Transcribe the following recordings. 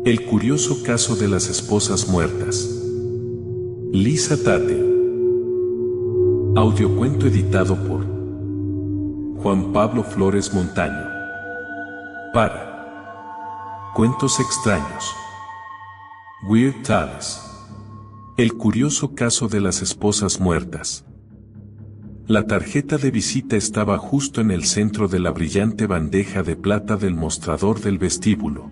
El curioso caso de las esposas muertas. Lisa Tate. Audiocuento editado por Juan Pablo Flores Montaño. Para Cuentos Extraños. Weird Tales. El curioso caso de las esposas muertas. La tarjeta de visita estaba justo en el centro de la brillante bandeja de plata del mostrador del vestíbulo.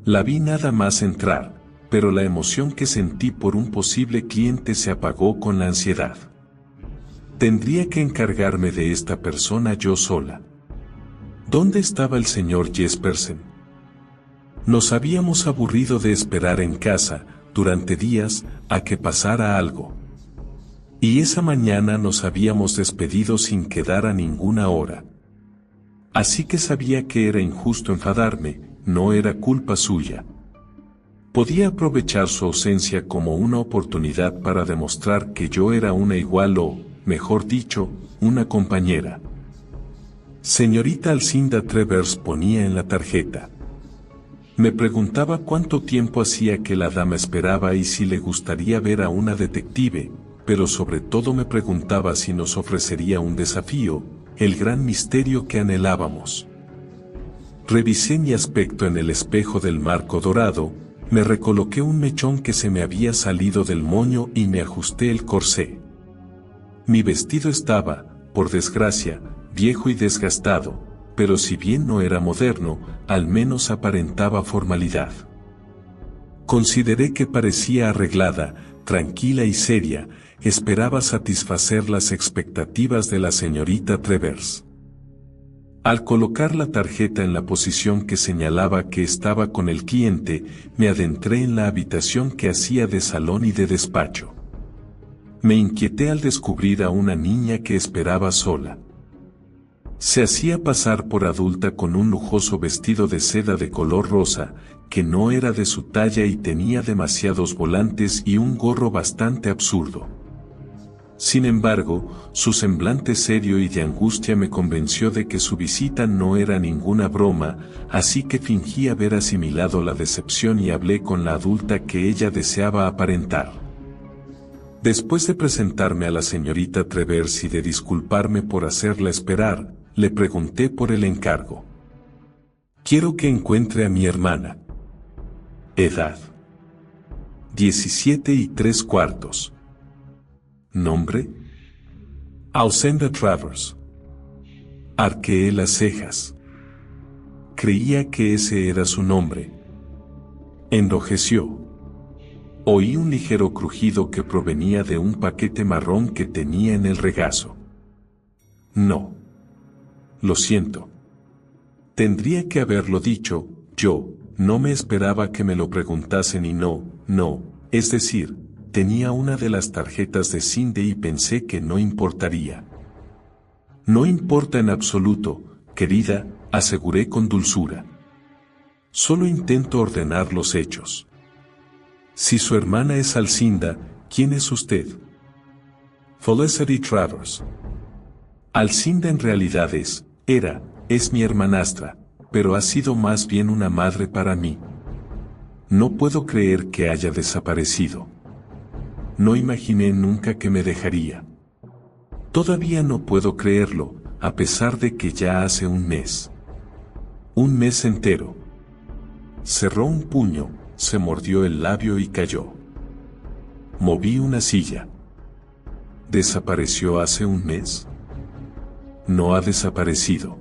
La vi nada más entrar, pero la emoción que sentí por un posible cliente se apagó con la ansiedad. Tendría que encargarme de esta persona yo sola. ¿Dónde estaba el señor Jespersen? Nos habíamos aburrido de esperar en casa, durante días, a que pasara algo. Y esa mañana nos habíamos despedido sin quedar a ninguna hora. Así que sabía que era injusto enfadarme, no era culpa suya. Podía aprovechar su ausencia como una oportunidad para demostrar que yo era una igual o, mejor dicho, una compañera. Señorita Alcinda Travers ponía en la tarjeta. Me preguntaba cuánto tiempo hacía que la dama esperaba y si le gustaría ver a una detective, pero sobre todo me preguntaba si nos ofrecería un desafío, el gran misterio que anhelábamos. Revisé mi aspecto en el espejo del marco dorado, me recoloqué un mechón que se me había salido del moño y me ajusté el corsé. Mi vestido estaba, por desgracia, viejo y desgastado, pero si bien no era moderno, al menos aparentaba formalidad. Consideré que parecía arreglada, tranquila y seria, esperaba satisfacer las expectativas de la señorita Travers. Al colocar la tarjeta en la posición que señalaba que estaba con el cliente, me adentré en la habitación que hacía de salón y de despacho. Me inquieté al descubrir a una niña que esperaba sola. Se hacía pasar por adulta con un lujoso vestido de seda de color rosa, que no era de su talla y tenía demasiados volantes y un gorro bastante absurdo. Sin embargo, su semblante serio y de angustia me convenció de que su visita no era ninguna broma, así que fingí haber asimilado la decepción y hablé con la adulta que ella deseaba aparentar. Después de presentarme a la señorita Travers y de disculparme por hacerla esperar, le pregunté por el encargo. Quiero que encuentre a mi hermana. Edad: 17 3/4. Nombre: Alcinda Travers. Arqueé las cejas. Creía que ese era su nombre. Enrojeció. Oí un ligero crujido que provenía de un paquete marrón que tenía en el regazo. No. Lo siento. Tendría que haberlo dicho, yo, no me esperaba que me lo preguntasen y no, es decir, tenía una de las tarjetas de Cindy y pensé que no importaría. No importa en absoluto, querida, aseguré con dulzura. Solo intento ordenar los hechos. Si su hermana es Alcinda, ¿quién es usted? Felicity Travers. Alcinda en realidad es mi hermanastra, pero ha sido más bien una madre para mí. No puedo creer que haya desaparecido. No imaginé nunca que me dejaría. Todavía no puedo creerlo, a pesar de que ya hace un mes. Un mes entero. Cerró un puño, se mordió el labio y cayó. Moví una silla. ¿Desapareció hace un mes? No ha desaparecido.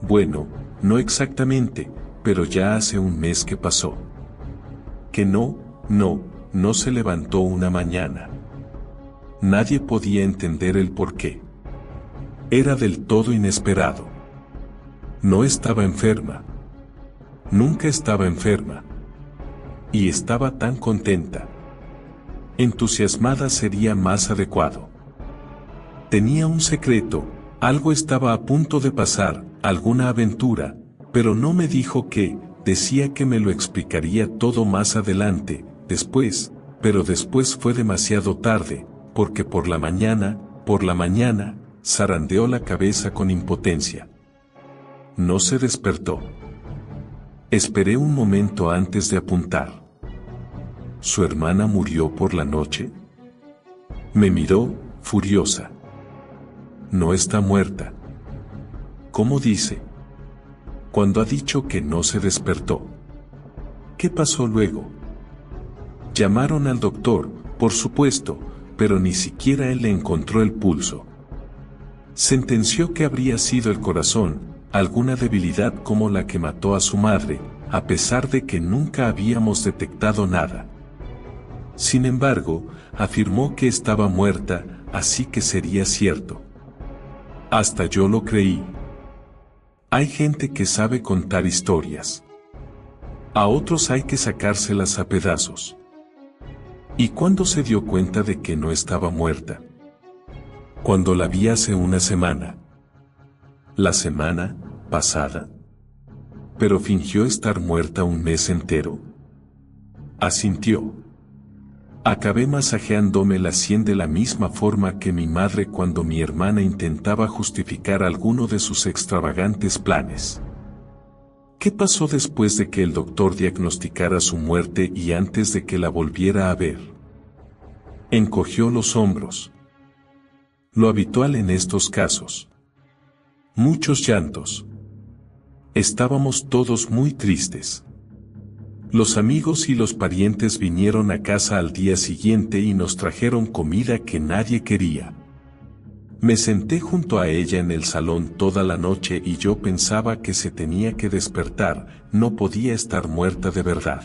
Bueno, no exactamente, pero ya hace un mes que pasó. Que no se levantó una mañana. Nadie podía entender el porqué. Era del todo inesperado. No estaba enferma. Nunca estaba enferma. Y estaba tan contenta. Entusiasmada sería más adecuado. Tenía un secreto, algo estaba a punto de pasar, alguna aventura, pero no me dijo qué, decía que me lo explicaría todo más adelante, después, pero después fue demasiado tarde, porque por la mañana, zarandeó la cabeza con impotencia. No se despertó. Esperé un momento antes de apuntar. ¿Su hermana murió por la noche? Me miró, furiosa. No está muerta. ¿Cómo dice? Cuando ha dicho que no se despertó. ¿Qué pasó luego? Llamaron al doctor, por supuesto, pero ni siquiera él le encontró el pulso. Sentenció que habría sido el corazón, alguna debilidad como la que mató a su madre, a pesar de que nunca habíamos detectado nada. Sin embargo, afirmó que estaba muerta, así que sería cierto. Hasta yo lo creí. Hay gente que sabe contar historias. A otros hay que sacárselas a pedazos. ¿Y cuándo se dio cuenta de que no estaba muerta? Cuando la vi hace una semana. ¿La semana pasada? ¿Pero fingió estar muerta un mes entero? Asintió. Acabé masajeándome la sien de la misma forma que mi madre cuando mi hermana intentaba justificar alguno de sus extravagantes planes. ¿Qué pasó después de que el doctor diagnosticara su muerte y antes de que la volviera a ver? Encogió los hombros. Lo habitual en estos casos. Muchos llantos. Estábamos todos muy tristes. Los amigos y los parientes vinieron a casa al día siguiente y nos trajeron comida que nadie quería. Me senté junto a ella en el salón toda la noche y yo pensaba que se tenía que despertar, no podía estar muerta de verdad.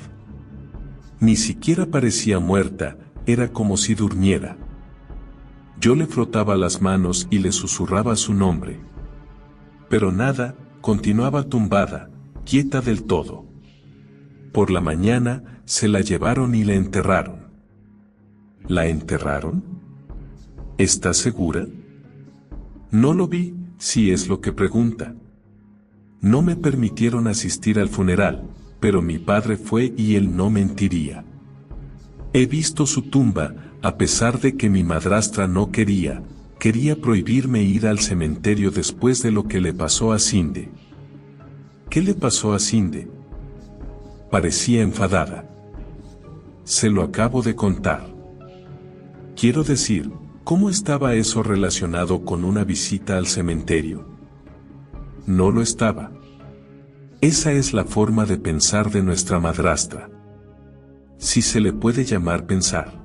Ni siquiera parecía muerta, era como si durmiera. Yo le frotaba las manos y le susurraba su nombre. Pero nada, continuaba tumbada, quieta del todo. Por la mañana, se la llevaron y la enterraron. ¿La enterraron? ¿Está segura? No lo vi, si es lo que pregunta. No me permitieron asistir al funeral, pero mi padre fue y él no mentiría. He visto su tumba, a pesar de que mi madrastra no quería prohibirme ir al cementerio después de lo que le pasó a Cinde. ¿Qué le pasó a Cinde? Parecía enfadada. Se lo acabo de contar. Quiero decir, ¿cómo estaba eso relacionado con una visita al cementerio? No lo estaba. Esa es la forma de pensar de nuestra madrastra. Si se le puede llamar pensar.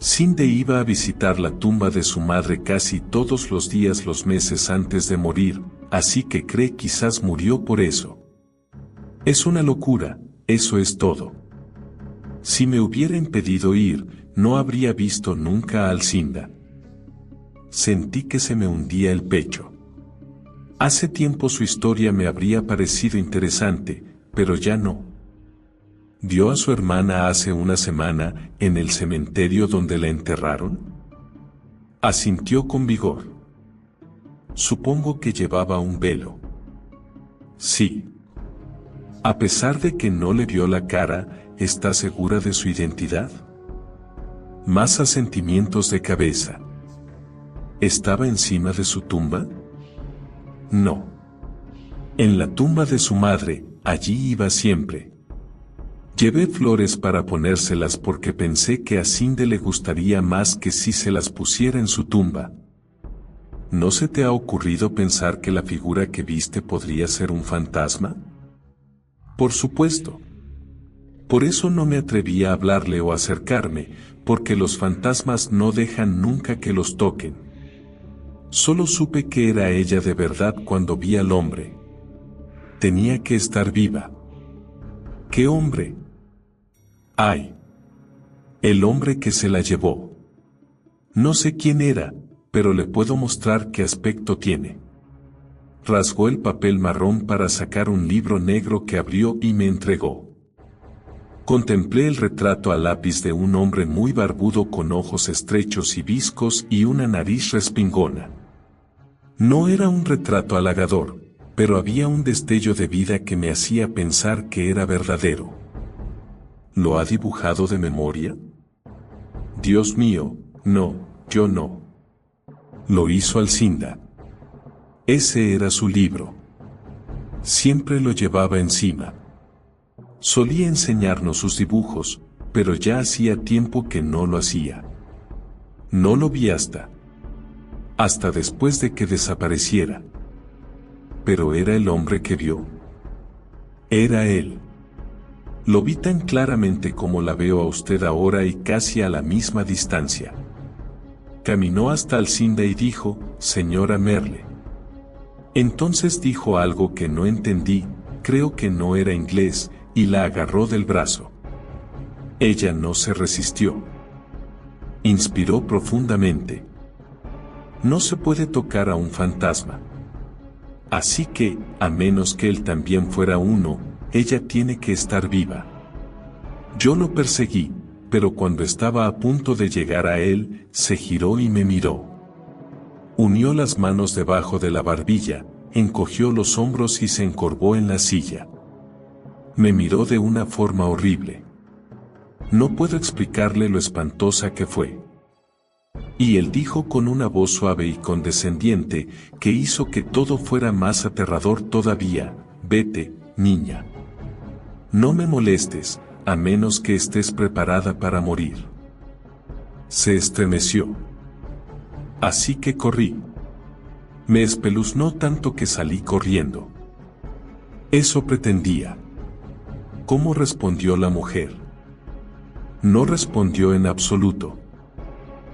Cinde iba a visitar la tumba de su madre casi todos los días los meses antes de morir, así que cree quizás murió por eso. Es una locura, eso es todo. Si me hubiera impedido ir, no habría visto nunca a Alcinda. Sentí que se me hundía el pecho. Hace tiempo su historia me habría parecido interesante, pero ya no. ¿Vio a su hermana hace una semana, en el cementerio donde la enterraron? Asintió con vigor. Supongo que llevaba un velo. Sí. A pesar de que no le vio la cara, ¿está segura de su identidad? Más asentimientos de cabeza. ¿Estaba encima de su tumba? No. En la tumba de su madre, allí iba siempre. Llevé flores para ponérselas porque pensé que a Cinde le gustaría más que si se las pusiera en su tumba. ¿No se te ha ocurrido pensar que la figura que viste podría ser un fantasma? Por supuesto. Por eso no me atreví a hablarle o acercarme, porque los fantasmas no dejan nunca que los toquen. Solo supe que era ella de verdad cuando vi al hombre. Tenía que estar viva. ¿Qué hombre? ¡Ay! El hombre que se la llevó. No sé quién era, pero le puedo mostrar qué aspecto tiene. Rasgó el papel marrón para sacar un libro negro que abrió y me entregó. Contemplé el retrato a lápiz de un hombre muy barbudo con ojos estrechos y viscos y una nariz respingona. No era un retrato halagador, pero había un destello de vida que me hacía pensar que era verdadero. ¿Lo ha dibujado de memoria? Dios mío, no, yo no. Lo hizo Alcinda. Ese era su libro. Siempre lo llevaba encima. Solía enseñarnos sus dibujos, pero ya hacía tiempo que no lo hacía. No lo vi hasta después de que desapareciera. Pero era el hombre que vio. Era él. Lo vi tan claramente como la veo a usted ahora y casi a la misma distancia. Caminó hasta Alcinda y dijo, señora Merle. Entonces dijo algo que no entendí, creo que no era inglés, y la agarró del brazo. Ella no se resistió. Inspiró profundamente. No se puede tocar a un fantasma. Así que, a menos que él también fuera uno, ella tiene que estar viva. Yo lo perseguí, pero cuando estaba a punto de llegar a él, se giró y me miró. Unió las manos debajo de la barbilla, encogió los hombros y se encorvó en la silla. Me miró de una forma horrible. No puedo explicarle lo espantosa que fue. Y él dijo con una voz suave y condescendiente, que hizo que todo fuera más aterrador todavía, vete, niña. No me molestes, a menos que estés preparada para morir. Se estremeció. Así que corrí. Me espeluznó tanto que salí corriendo. Eso pretendía. ¿Cómo respondió la mujer? No respondió en absoluto.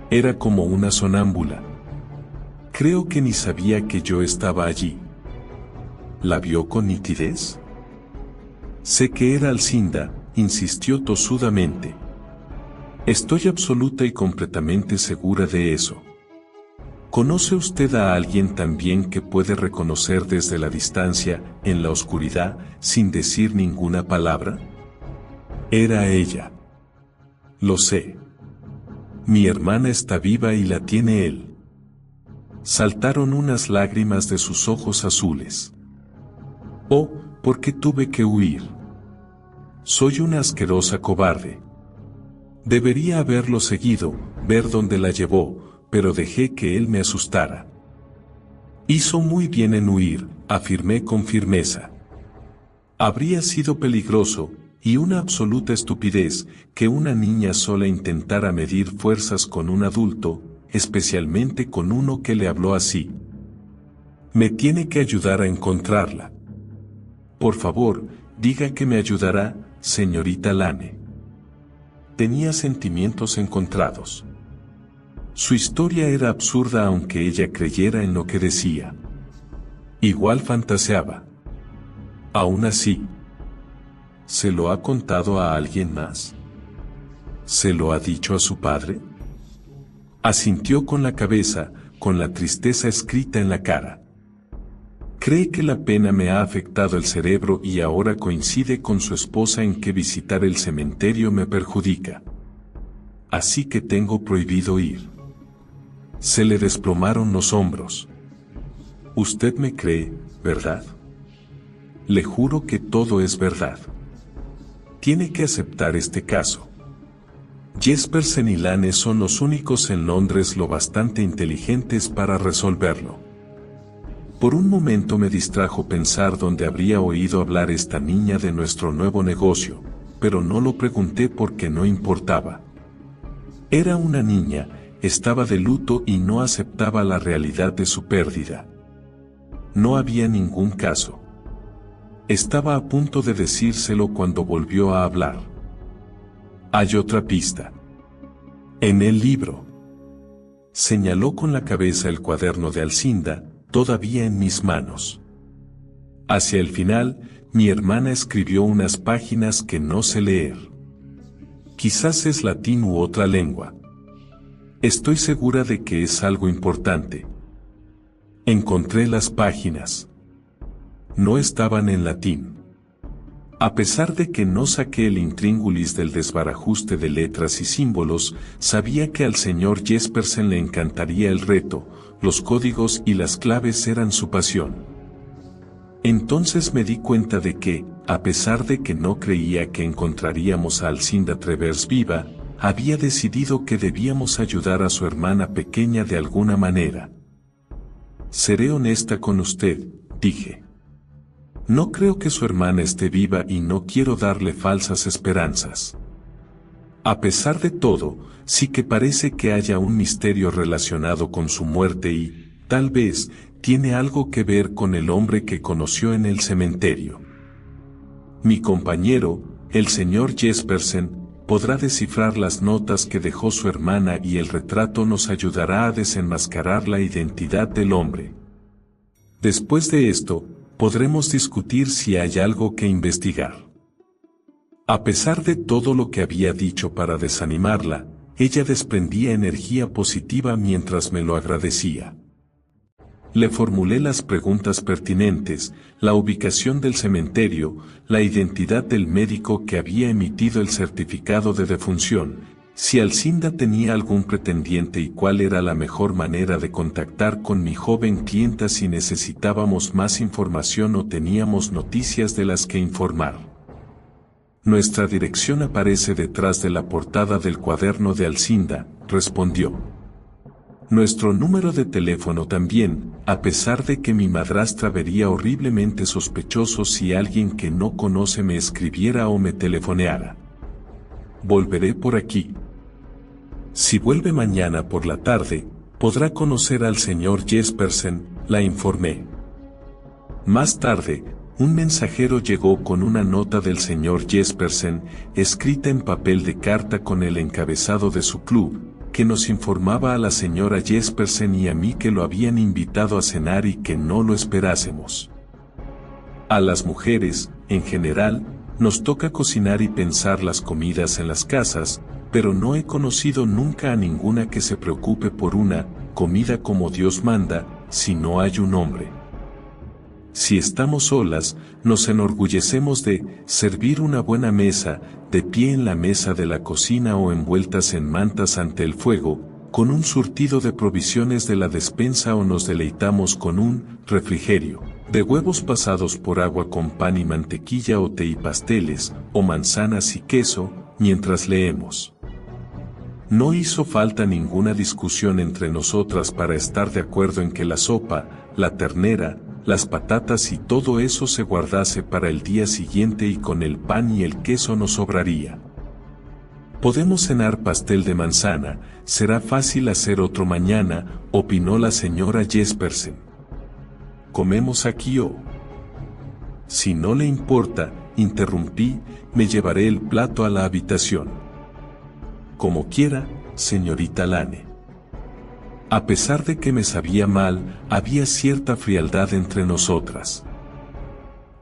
Era como una sonámbula. Creo que ni sabía que yo estaba allí. ¿La vio con nitidez? Sé que era Alcinda, insistió tosudamente. Estoy absoluta y completamente segura de eso. ¿Conoce usted a alguien también que puede reconocer desde la distancia, en la oscuridad, sin decir ninguna palabra? Era ella. Lo sé. Mi hermana está viva y la tiene él. Saltaron unas lágrimas de sus ojos azules. Oh, ¿por qué tuve que huir? Soy una asquerosa cobarde. Debería haberlo seguido, ver dónde la llevó, pero dejé que él me asustara. Hizo muy bien en huir, afirmé con firmeza. Habría sido peligroso, y una absoluta estupidez, que una niña sola intentara medir fuerzas con un adulto, especialmente con uno que le habló así. Me tiene que ayudar a encontrarla. Por favor, diga que me ayudará, señorita Lane. Tenía sentimientos encontrados. Su historia era absurda aunque ella creyera en lo que decía. Igual fantaseaba. Aún así, ¿se lo ha contado a alguien más? ¿Se lo ha dicho a su padre? Asintió con la cabeza, con la tristeza escrita en la cara. Cree que la pena me ha afectado el cerebro y ahora coincide con su esposa en que visitar el cementerio me perjudica. Así que tengo prohibido ir. Se le desplomaron los hombros. Usted me cree, ¿verdad? Le juro que todo es verdad. Tiene que aceptar este caso. Jespersen y Lane son los únicos en Londres lo bastante inteligentes para resolverlo. Por un momento me distrajo pensar dónde habría oído hablar esta niña de nuestro nuevo negocio, pero no lo pregunté porque no importaba. Era una niña, estaba de luto y no aceptaba la realidad de su pérdida. No había ningún caso. Estaba a punto de decírselo cuando volvió a hablar. Hay otra pista. En el libro. Señaló con la cabeza el cuaderno de Alcinda, todavía en mis manos. Hacia el final, mi hermana escribió unas páginas que no sé leer. Quizás es latín u otra lengua. Estoy segura de que es algo importante. Encontré las páginas. No estaban en latín. A pesar de que no saqué el intríngulis del desbarajuste de letras y símbolos, sabía que al señor Jespersen le encantaría el reto, los códigos y las claves eran su pasión. Entonces me di cuenta de que, a pesar de que no creía que encontraríamos a Alcinda Travers viva, había decidido que debíamos ayudar a su hermana pequeña de alguna manera. Seré honesta con usted, dije. No creo que su hermana esté viva y no quiero darle falsas esperanzas. A pesar de todo, sí que parece que haya un misterio relacionado con su muerte y, tal vez, tiene algo que ver con el hombre que conoció en el cementerio. Mi compañero, el señor Jespersen, podrá descifrar las notas que dejó su hermana y el retrato nos ayudará a desenmascarar la identidad del hombre. Después de esto, podremos discutir si hay algo que investigar. A pesar de todo lo que había dicho para desanimarla, ella desprendía energía positiva mientras me lo agradecía. Le formulé las preguntas pertinentes, la ubicación del cementerio, la identidad del médico que había emitido el certificado de defunción, si Alcinda tenía algún pretendiente y cuál era la mejor manera de contactar con mi joven clienta si necesitábamos más información o teníamos noticias de las que informar. Nuestra dirección aparece detrás de la portada del cuaderno de Alcinda, respondió. Nuestro número de teléfono también, a pesar de que mi madrastra vería horriblemente sospechoso si alguien que no conoce me escribiera o me telefoneara. Volveré por aquí. Si vuelve mañana por la tarde, podrá conocer al señor Jespersen, la informé. Más tarde, un mensajero llegó con una nota del señor Jespersen, escrita en papel de carta con el encabezado de su club, que nos informaba a la señora Jespersen y a mí que lo habían invitado a cenar y que no lo esperásemos. A las mujeres, en general, nos toca cocinar y pensar las comidas en las casas, pero no he conocido nunca a ninguna que se preocupe por una comida como Dios manda, si no hay un hombre. Si estamos solas, nos enorgullecemos de servir una buena mesa, de pie en la mesa de la cocina o envueltas en mantas ante el fuego, con un surtido de provisiones de la despensa o nos deleitamos con un refrigerio, de huevos pasados por agua con pan y mantequilla o té y pasteles, o manzanas y queso, mientras leemos. No hizo falta ninguna discusión entre nosotras para estar de acuerdo en que la sopa, la ternera, las patatas y todo eso se guardase para el día siguiente y con el pan y el queso nos sobraría. Podemos cenar pastel de manzana, será fácil hacer otro mañana, opinó la señora Jespersen. ¿Comemos aquí o? Si no le importa, interrumpí, me llevaré el plato a la habitación. Como quiera, señorita Lane. A pesar de que me sabía mal, había cierta frialdad entre nosotras.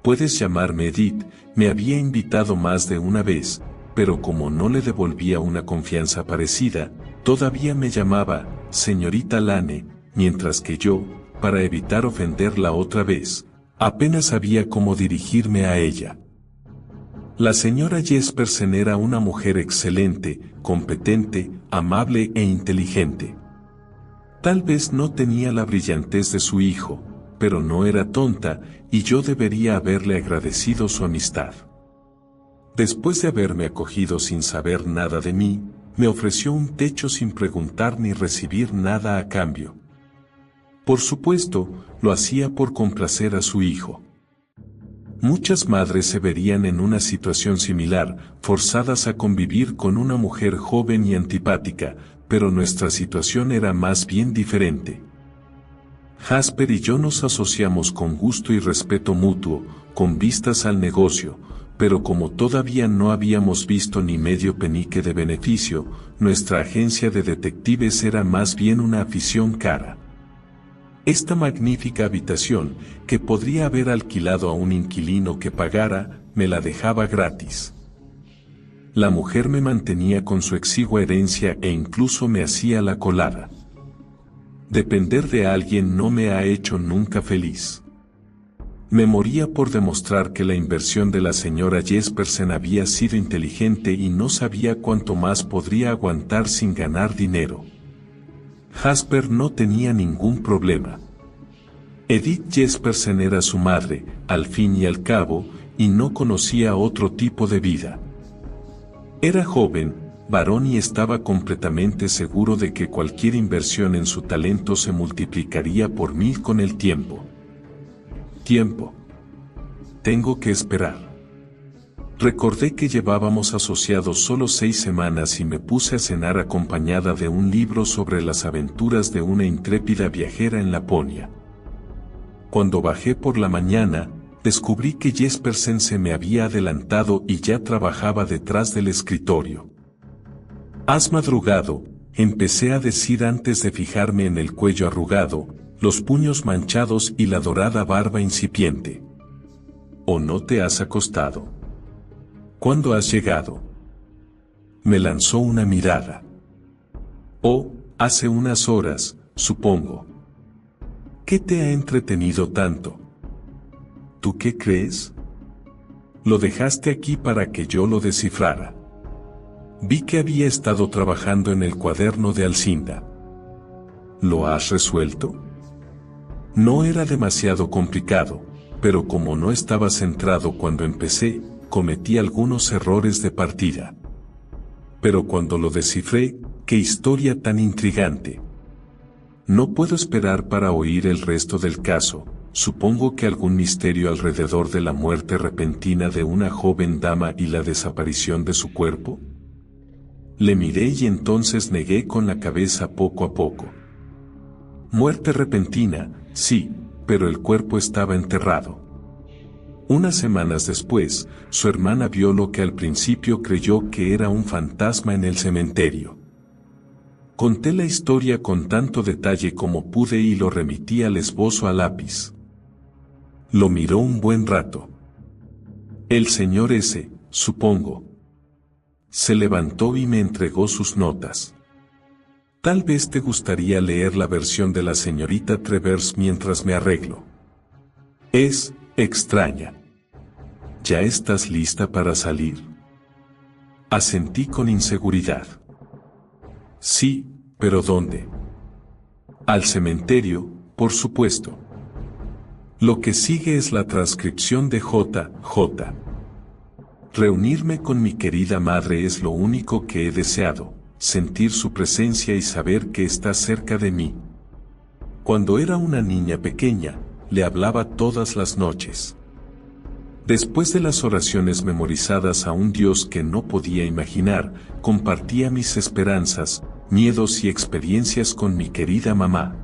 Puedes llamarme Edith, me había invitado más de una vez, pero como no le devolvía una confianza parecida, todavía me llamaba señorita Lane, mientras que yo, para evitar ofenderla otra vez, apenas sabía cómo dirigirme a ella. La señora Jespersen era una mujer excelente, competente, amable e inteligente. Tal vez no tenía la brillantez de su hijo, pero no era tonta, y yo debería haberle agradecido su amistad. Después de haberme acogido sin saber nada de mí, me ofreció un techo sin preguntar ni recibir nada a cambio. Por supuesto, lo hacía por complacer a su hijo. Muchas madres se verían en una situación similar, forzadas a convivir con una mujer joven y antipática, pero nuestra situación era más bien diferente. Jasper y yo nos asociamos con gusto y respeto mutuo, con vistas al negocio, pero como todavía no habíamos visto ni medio penique de beneficio, nuestra agencia de detectives era más bien una afición cara. Esta magnífica habitación, que podría haber alquilado a un inquilino que pagara, me la dejaba gratis. La mujer me mantenía con su exigua herencia e incluso me hacía la colada. Depender de alguien no me ha hecho nunca feliz. Me moría por demostrar que la inversión de la señora Jespersen había sido inteligente y no sabía cuánto más podría aguantar sin ganar dinero. Jasper no tenía ningún problema. Edith Jespersen era su madre, al fin y al cabo, y no conocía otro tipo de vida. Era joven, varón y estaba completamente seguro de que cualquier inversión en su talento se multiplicaría por 1000 con el tiempo. Tiempo. Tengo que esperar. Recordé que llevábamos asociados solo 6 semanas y me puse a cenar acompañada de un libro sobre las aventuras de una intrépida viajera en Laponia. Cuando bajé por la mañana, descubrí que Jespersen se me había adelantado y ya trabajaba detrás del escritorio. «¿Has madrugado?», empecé a decir antes de fijarme en el cuello arrugado, los puños manchados y la dorada barba incipiente. «¿O no te has acostado? ¿Cuándo has llegado?». Me lanzó una mirada. «Oh, hace unas horas, supongo». «¿Qué te ha entretenido tanto?». «¿Tú qué crees? Lo dejaste aquí para que yo lo descifrara». Vi que había estado trabajando en el cuaderno de Alcinda. «¿Lo has resuelto?». No era demasiado complicado, pero como no estaba centrado cuando empecé, cometí algunos errores de partida. Pero cuando lo descifré, ¡qué historia tan intrigante! No puedo esperar para oír el resto del caso. Supongo que algún misterio alrededor de la muerte repentina de una joven dama y la desaparición de su cuerpo. Le miré y entonces negué con la cabeza poco a poco. Muerte repentina, sí, pero el cuerpo estaba enterrado. Unas semanas después, su hermana vio lo que al principio creyó que era un fantasma en el cementerio. Conté la historia con tanto detalle como pude y lo remití al esbozo a lápiz. Lo miró un buen rato. «El señor S., supongo». Se levantó y me entregó sus notas. «Tal vez te gustaría leer la versión de la señorita Travers mientras me arreglo. Es extraña». «¿Ya estás lista para salir?». Asentí con inseguridad. «Sí, pero ¿dónde?». «Al cementerio, por supuesto». Lo que sigue es la transcripción de J.J. Reunirme con mi querida madre es lo único que he deseado, sentir su presencia y saber que está cerca de mí. Cuando era una niña pequeña, le hablaba todas las noches. Después de las oraciones memorizadas a un Dios que no podía imaginar, compartía mis esperanzas, miedos y experiencias con mi querida mamá.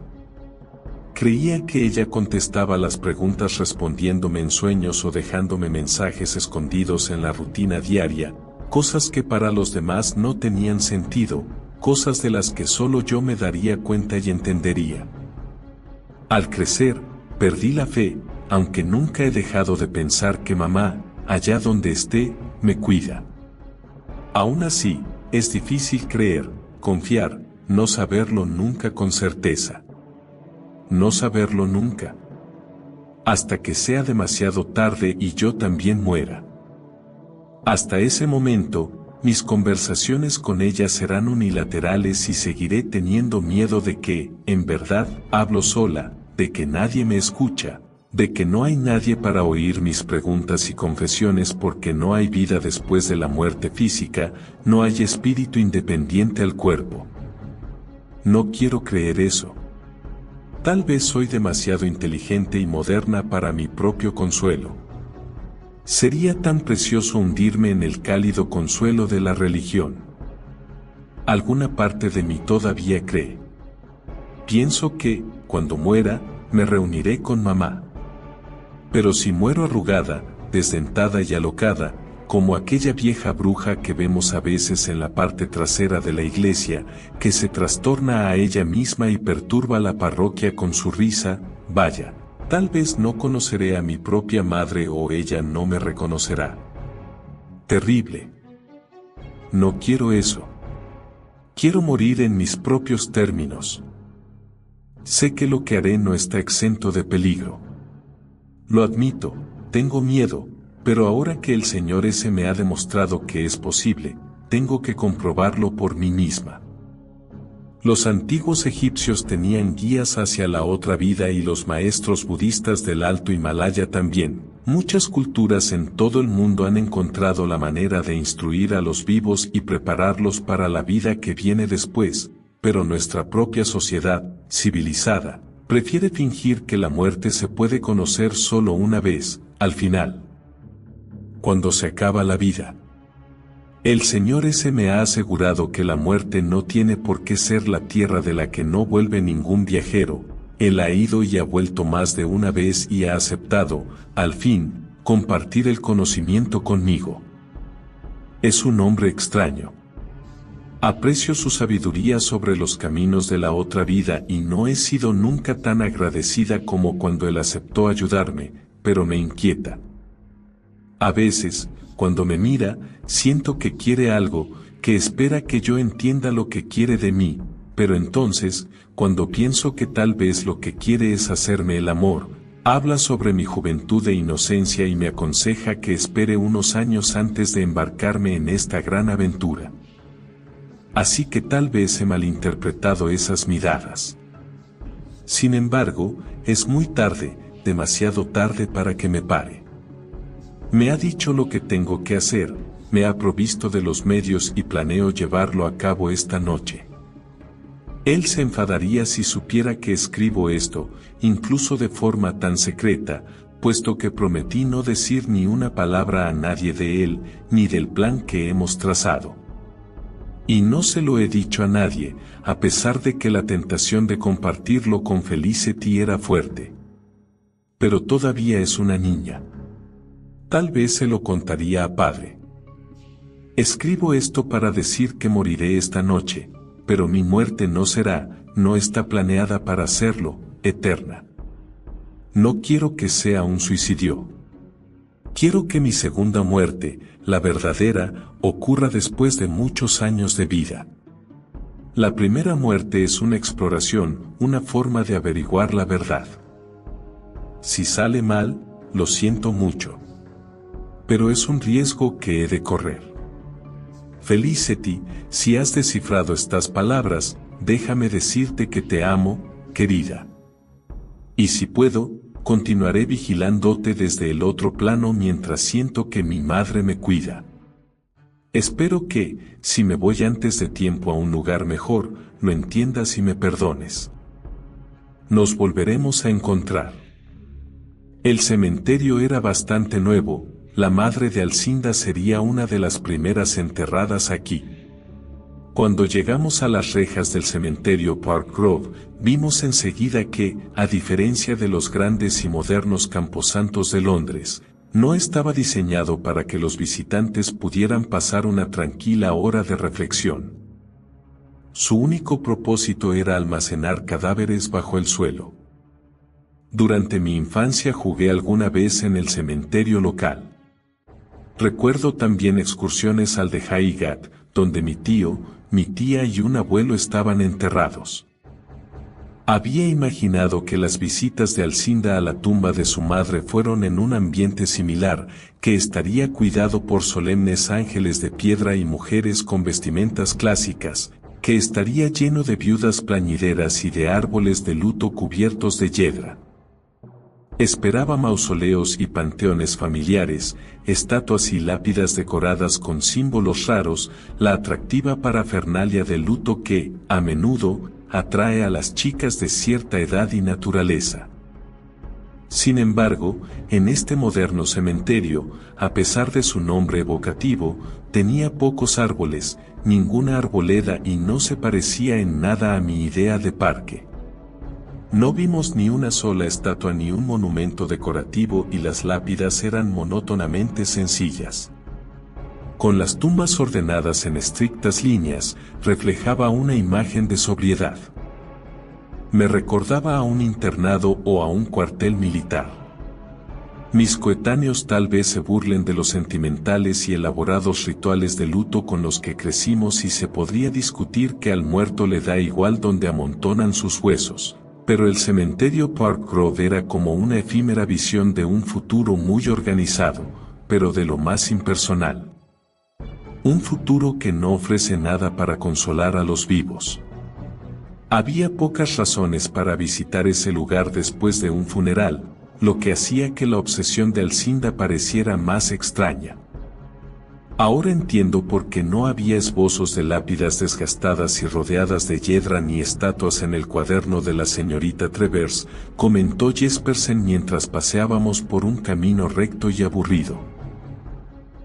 Creía que ella contestaba las preguntas respondiéndome en sueños o dejándome mensajes escondidos en la rutina diaria, cosas que para los demás no tenían sentido, cosas de las que solo yo me daría cuenta y entendería. Al crecer, perdí la fe, aunque nunca he dejado de pensar que mamá, allá donde esté, me cuida. Aún así, es difícil creer, confiar, no saberlo nunca con certeza. No saberlo nunca. Hasta que sea demasiado tarde y yo también muera. Hasta ese momento, mis conversaciones con ella serán unilaterales y seguiré teniendo miedo de que, en verdad, hablo sola, de que nadie me escucha, de que no hay nadie para oír mis preguntas y confesiones porque no hay vida después de la muerte física, no hay espíritu independiente al cuerpo. No quiero creer eso. Tal vez soy demasiado inteligente y moderna para mi propio consuelo. Sería tan precioso hundirme en el cálido consuelo de la religión. Alguna parte de mí todavía cree. Pienso que, cuando muera, me reuniré con mamá. Pero si muero arrugada, desdentada y alocada, como aquella vieja bruja que vemos a veces en la parte trasera de la iglesia, que se trastorna a ella misma y perturba la parroquia con su risa, vaya, tal vez no conoceré a mi propia madre o ella no me reconocerá. Terrible. No quiero eso. Quiero morir en mis propios términos. Sé que lo que haré no está exento de peligro. Lo admito, tengo miedo, pero ahora que el Señor S. me ha demostrado que es posible, tengo que comprobarlo por mí misma. Los antiguos egipcios tenían guías hacia la otra vida y los maestros budistas del Alto Himalaya también. Muchas culturas en todo el mundo han encontrado la manera de instruir a los vivos y prepararlos para la vida que viene después, pero nuestra propia sociedad, civilizada, prefiere fingir que la muerte se puede conocer solo una vez, al final. Cuando se acaba la vida. El Señor ese me ha asegurado que la muerte no tiene por qué ser la tierra de la que no vuelve ningún viajero. Él ha ido y ha vuelto más de una vez y ha aceptado, al fin, compartir el conocimiento conmigo. Es un hombre extraño. Aprecio su sabiduría sobre los caminos de la otra vida y no he sido nunca tan agradecida como cuando él aceptó ayudarme, pero me inquieta. A veces, cuando me mira, siento que quiere algo, que espera que yo entienda lo que quiere de mí, pero entonces, cuando pienso que tal vez lo que quiere es hacerme el amor, habla sobre mi juventud e inocencia y me aconseja que espere unos años antes de embarcarme en esta gran aventura. Así que tal vez he malinterpretado esas miradas. Sin embargo, es muy tarde, demasiado tarde para que me pare. Me ha dicho lo que tengo que hacer, me ha provisto de los medios y planeo llevarlo a cabo esta noche. Él se enfadaría si supiera que escribo esto, incluso de forma tan secreta, puesto que prometí no decir ni una palabra a nadie de él, ni del plan que hemos trazado. Y no se lo he dicho a nadie, a pesar de que la tentación de compartirlo con Felicity era fuerte. Pero todavía es una niña. Tal vez se lo contaría a padre. Escribo esto para decir que moriré esta noche, pero mi muerte no está planeada para serlo, eterna. No quiero que sea un suicidio. Quiero que mi segunda muerte, la verdadera, ocurra después de muchos años de vida. La primera muerte es una exploración, una forma de averiguar la verdad. Si sale mal, lo siento mucho. Pero es un riesgo que he de correr. Felicity, si has descifrado estas palabras, déjame decirte que te amo, querida. Y si puedo, continuaré vigilándote desde el otro plano mientras siento que mi madre me cuida. Espero que, si me voy antes de tiempo a un lugar mejor, lo entiendas y me perdones. Nos volveremos a encontrar. El cementerio era bastante nuevo. La madre de Alcinda sería una de las primeras enterradas aquí. Cuando llegamos a las rejas del cementerio Park Grove, vimos enseguida que, a diferencia de los grandes y modernos camposantos de Londres, no estaba diseñado para que los visitantes pudieran pasar una tranquila hora de reflexión. Su único propósito era almacenar cadáveres bajo el suelo. Durante mi infancia jugué alguna vez en el cementerio local. Recuerdo también excursiones al de Highgate, donde mi tío, mi tía y un abuelo estaban enterrados. Había imaginado que las visitas de Alcinda a la tumba de su madre fueron en un ambiente similar, que estaría cuidado por solemnes ángeles de piedra y mujeres con vestimentas clásicas, que estaría lleno de viudas plañideras y de árboles de luto cubiertos de yedra. Esperaba mausoleos y panteones familiares, estatuas y lápidas decoradas con símbolos raros, la atractiva parafernalia de luto que, a menudo, atrae a las chicas de cierta edad y naturaleza. Sin embargo, en este moderno cementerio, a pesar de su nombre evocativo, tenía pocos árboles, ninguna arboleda y no se parecía en nada a mi idea de parque. No vimos ni una sola estatua ni un monumento decorativo y las lápidas eran monótonamente sencillas. Con las tumbas ordenadas en estrictas líneas, reflejaba una imagen de sobriedad. Me recordaba a un internado o a un cuartel militar. Mis coetáneos tal vez se burlen de los sentimentales y elaborados rituales de luto con los que crecimos y se podría discutir que al muerto le da igual donde amontonan sus huesos. Pero el cementerio Park Grove era como una efímera visión de un futuro muy organizado, pero de lo más impersonal. Un futuro que no ofrece nada para consolar a los vivos. Había pocas razones para visitar ese lugar después de un funeral, lo que hacía que la obsesión de Alcinda pareciera más extraña. Ahora entiendo por qué no había esbozos de lápidas desgastadas y rodeadas de yedra ni estatuas en el cuaderno de la señorita Travers, comentó Jespersen mientras paseábamos por un camino recto y aburrido.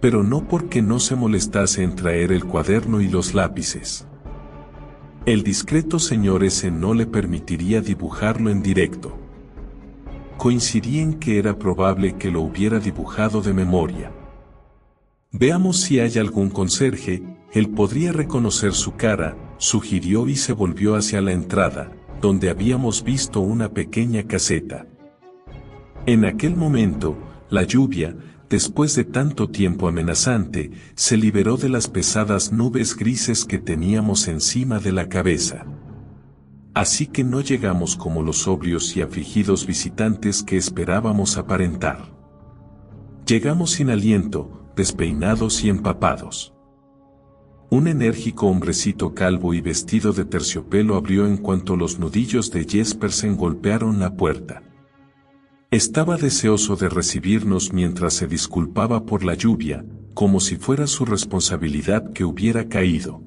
pero no porque no se molestase en traer el cuaderno y los lápices. El discreto señor S no le permitiría dibujarlo en directo. Coincidí en que era probable que lo hubiera dibujado de memoria. Veamos si hay algún conserje, él podría reconocer su cara, sugirió y se volvió hacia la entrada, donde habíamos visto una pequeña caseta. En aquel momento, la lluvia, después de tanto tiempo amenazante, se liberó de las pesadas nubes grises que teníamos encima de la cabeza. Así que no llegamos como los sobrios y afligidos visitantes que esperábamos aparentar. Llegamos sin aliento, despeinados y empapados. Un enérgico hombrecito calvo y vestido de terciopelo abrió en cuanto los nudillos de Jespersen golpearon la puerta. Estaba deseoso de recibirnos mientras se disculpaba por la lluvia, como si fuera su responsabilidad que hubiera caído.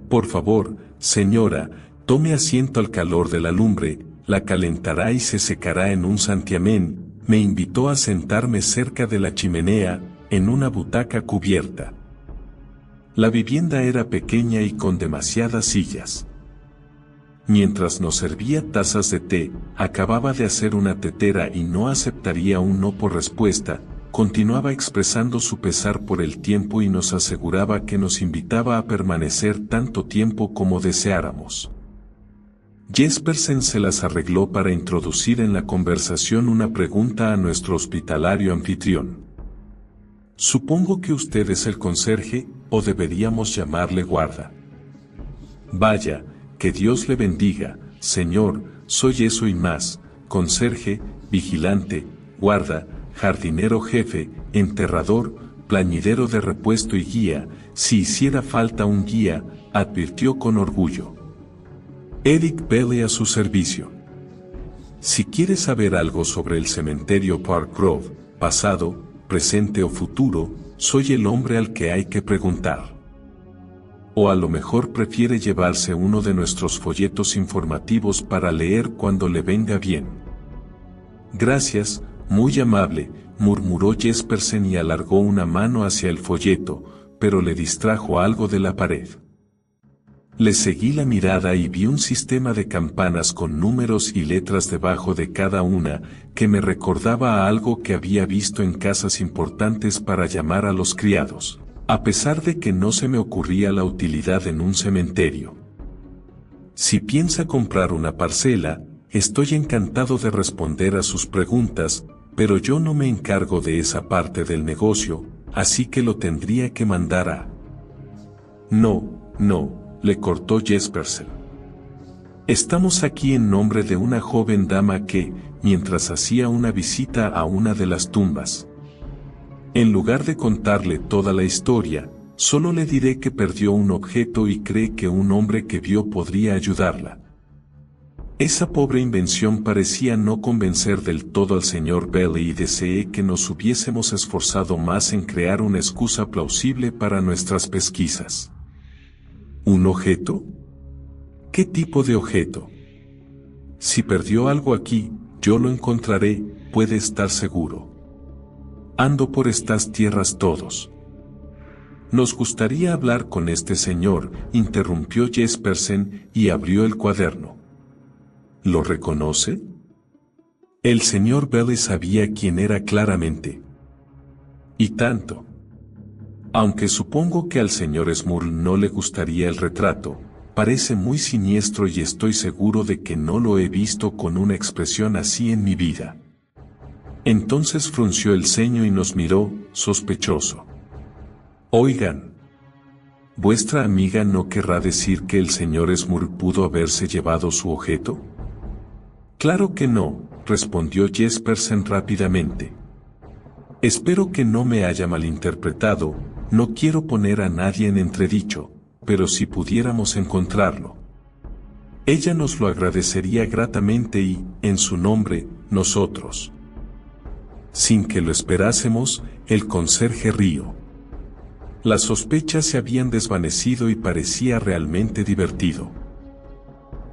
Por favor, señora, tome asiento al calor de la lumbre, la calentará y se secará en un santiamén. Me invitó a sentarme cerca de la chimenea, en una butaca cubierta. La vivienda era pequeña y con demasiadas sillas. Mientras nos servía tazas de té, acababa de hacer una tetera y no aceptaría un no por respuesta, continuaba expresando su pesar por el tiempo y nos aseguraba que nos invitaba a permanecer tanto tiempo como deseáramos. Jespersen se las arregló para introducir en la conversación una pregunta a nuestro hospitalario anfitrión. Supongo que usted es el conserje, o deberíamos llamarle guarda. Vaya, que Dios le bendiga, señor, soy eso y más, conserje, vigilante, guarda, jardinero jefe, enterrador, plañidero de repuesto y guía, si hiciera falta un guía, advirtió con orgullo. Eric Bailey a su servicio. Si quiere saber algo sobre el cementerio Park Grove, pasado, presente o futuro, soy el hombre al que hay que preguntar. O a lo mejor prefiere llevarse uno de nuestros folletos informativos para leer cuando le venga bien. Gracias, muy amable, murmuró Jespersen y alargó una mano hacia el folleto, pero le distrajo algo de la pared. Le seguí la mirada y vi un sistema de campanas con números y letras debajo de cada una, que me recordaba a algo que había visto en casas importantes para llamar a los criados, a pesar de que no se me ocurría la utilidad en un cementerio. Si piensa comprar una parcela, estoy encantado de responder a sus preguntas, pero yo no me encargo de esa parte del negocio, así que lo tendría que mandar a... No, le cortó Jespersen. Estamos aquí en nombre de una joven dama que, mientras hacía una visita a una de las tumbas. En lugar de contarle toda la historia, solo le diré que perdió un objeto y cree que un hombre que vio podría ayudarla. Esa pobre invención parecía no convencer del todo al señor Bailey y deseé que nos hubiésemos esforzado más en crear una excusa plausible para nuestras pesquisas. ¿Un objeto? ¿Qué tipo de objeto? Si perdió algo aquí, yo lo encontraré, puede estar seguro. Ando por estas tierras todos. Nos gustaría hablar con este señor, interrumpió Jespersen y abrió el cuaderno. ¿Lo reconoce? El señor Bailey sabía quién era claramente. Y tanto. Aunque supongo que al señor Smurl no le gustaría el retrato, parece muy siniestro y estoy seguro de que no lo he visto con una expresión así en mi vida. Entonces frunció el ceño y nos miró, sospechoso. Oigan, ¿vuestra amiga no querrá decir que el señor Smurl pudo haberse llevado su objeto? Claro que no, respondió Jespersen rápidamente. Espero que no me haya malinterpretado, no quiero poner a nadie en entredicho, pero si pudiéramos encontrarlo. Ella nos lo agradecería gratamente y, en su nombre, nosotros. Sin que lo esperásemos, el conserje rió. Las sospechas se habían desvanecido y parecía realmente divertido.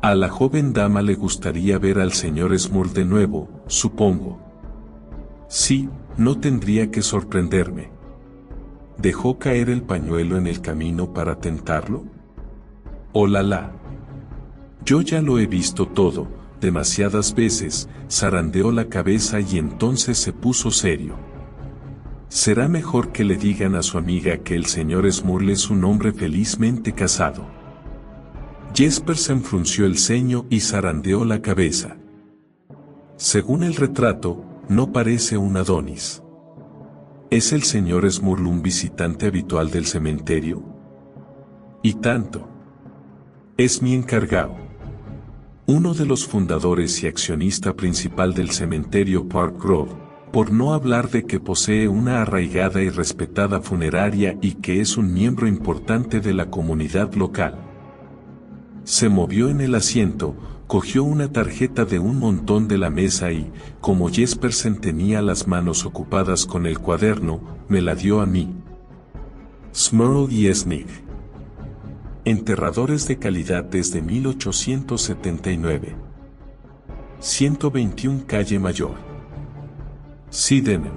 A la joven dama le gustaría ver al señor Smurl de nuevo, supongo. Sí, no tendría que sorprenderme. ¿Dejó caer el pañuelo en el camino para tentarlo? ¡Oh la la! Yo ya lo he visto todo, demasiadas veces. Zarandeó la cabeza y entonces se puso serio. Será mejor que le digan a su amiga que el señor Smurl es un hombre felizmente casado. Jespersen frunció el ceño y zarandeó la cabeza. Según el retrato, no parece un Adonis. ¿Es el señor Smurl un visitante habitual del cementerio? Y tanto. Es mi encargado. Uno de los fundadores y accionista principal del cementerio Park Grove, por no hablar de que posee una arraigada y respetada funeraria y que es un miembro importante de la comunidad local. Se movió en el asiento, cogió una tarjeta de un montón de la mesa y, como Jespersen tenía las manos ocupadas con el cuaderno, me la dio a mí. Smurl y Snig. Enterradores de calidad desde 1879. 121 Calle Mayor. Sydenham.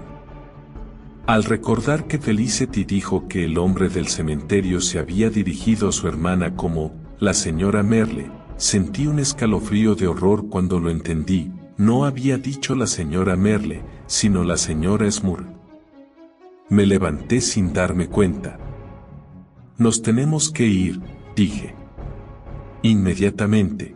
Al recordar que Felicity dijo que el hombre del cementerio se había dirigido a su hermana como la señora Merle, sentí un escalofrío de horror cuando lo entendí. No había dicho la señora Merle, sino la señora Smurl. Me levanté sin darme cuenta. Nos tenemos que ir, dije. Inmediatamente.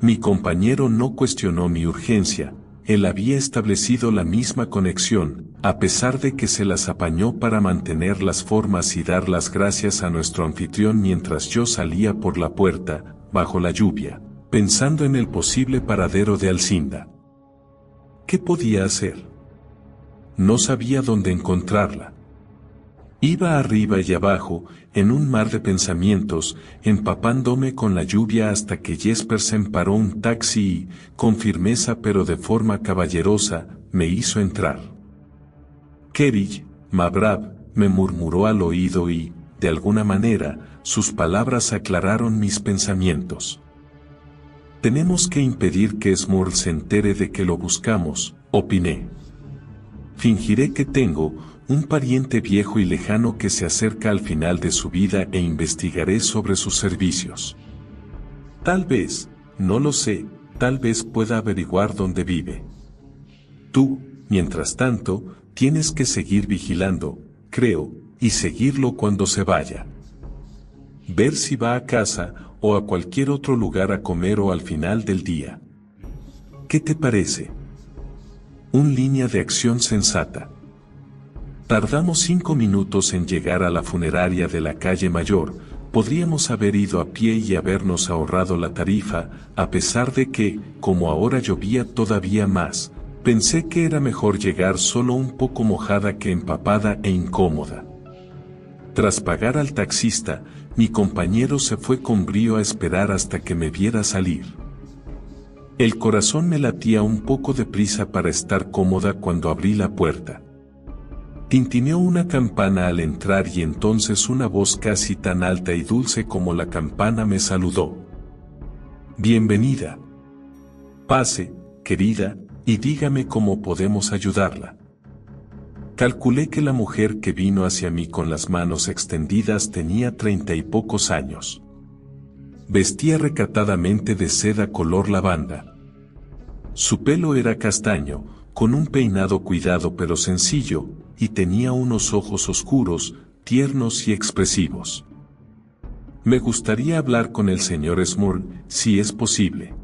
Mi compañero no cuestionó mi urgencia. Él había establecido la misma conexión, a pesar de que se las apañó para mantener las formas y dar las gracias a nuestro anfitrión mientras yo salía por la puerta, bajo la lluvia, pensando en el posible paradero de Alcinda. ¿Qué podía hacer? No sabía dónde encontrarla. Iba arriba y abajo, en un mar de pensamientos, empapándome con la lluvia hasta que Jespersen paró un taxi y, con firmeza pero de forma caballerosa, me hizo entrar. Kerry, Mabrab, me murmuró al oído y, de alguna manera, sus palabras aclararon mis pensamientos. Tenemos que impedir que Smurl se entere de que lo buscamos, opiné. Fingiré que tengo un pariente viejo y lejano que se acerca al final de su vida e investigaré sobre sus servicios. Tal vez, no lo sé, tal vez pueda averiguar dónde vive. Tú, mientras tanto, tienes que seguir vigilando, creo, y seguirlo cuando se vaya. Ver si va a casa o a cualquier otro lugar a comer o al final del día. ¿Qué te parece? Una línea de acción sensata. Tardamos 5 minutos en llegar a la funeraria de la calle Mayor. Podríamos haber ido a pie y habernos ahorrado la tarifa, a pesar de que, como ahora llovía todavía más, pensé que era mejor llegar solo un poco mojada que empapada e incómoda. Tras pagar al taxista, mi compañero se fue con brío a esperar hasta que me viera salir. El corazón me latía un poco deprisa para estar cómoda cuando abrí la puerta. Tintineó una campana al entrar y entonces una voz casi tan alta y dulce como la campana me saludó. Bienvenida. Pase, querida, y dígame cómo podemos ayudarla. Calculé que la mujer que vino hacia mí con las manos extendidas tenía 30 y pocos años. Vestía recatadamente de seda color lavanda. Su pelo era castaño, con un peinado cuidado pero sencillo, y tenía unos ojos oscuros, tiernos y expresivos. Me gustaría hablar con el señor Smurl, si es posible.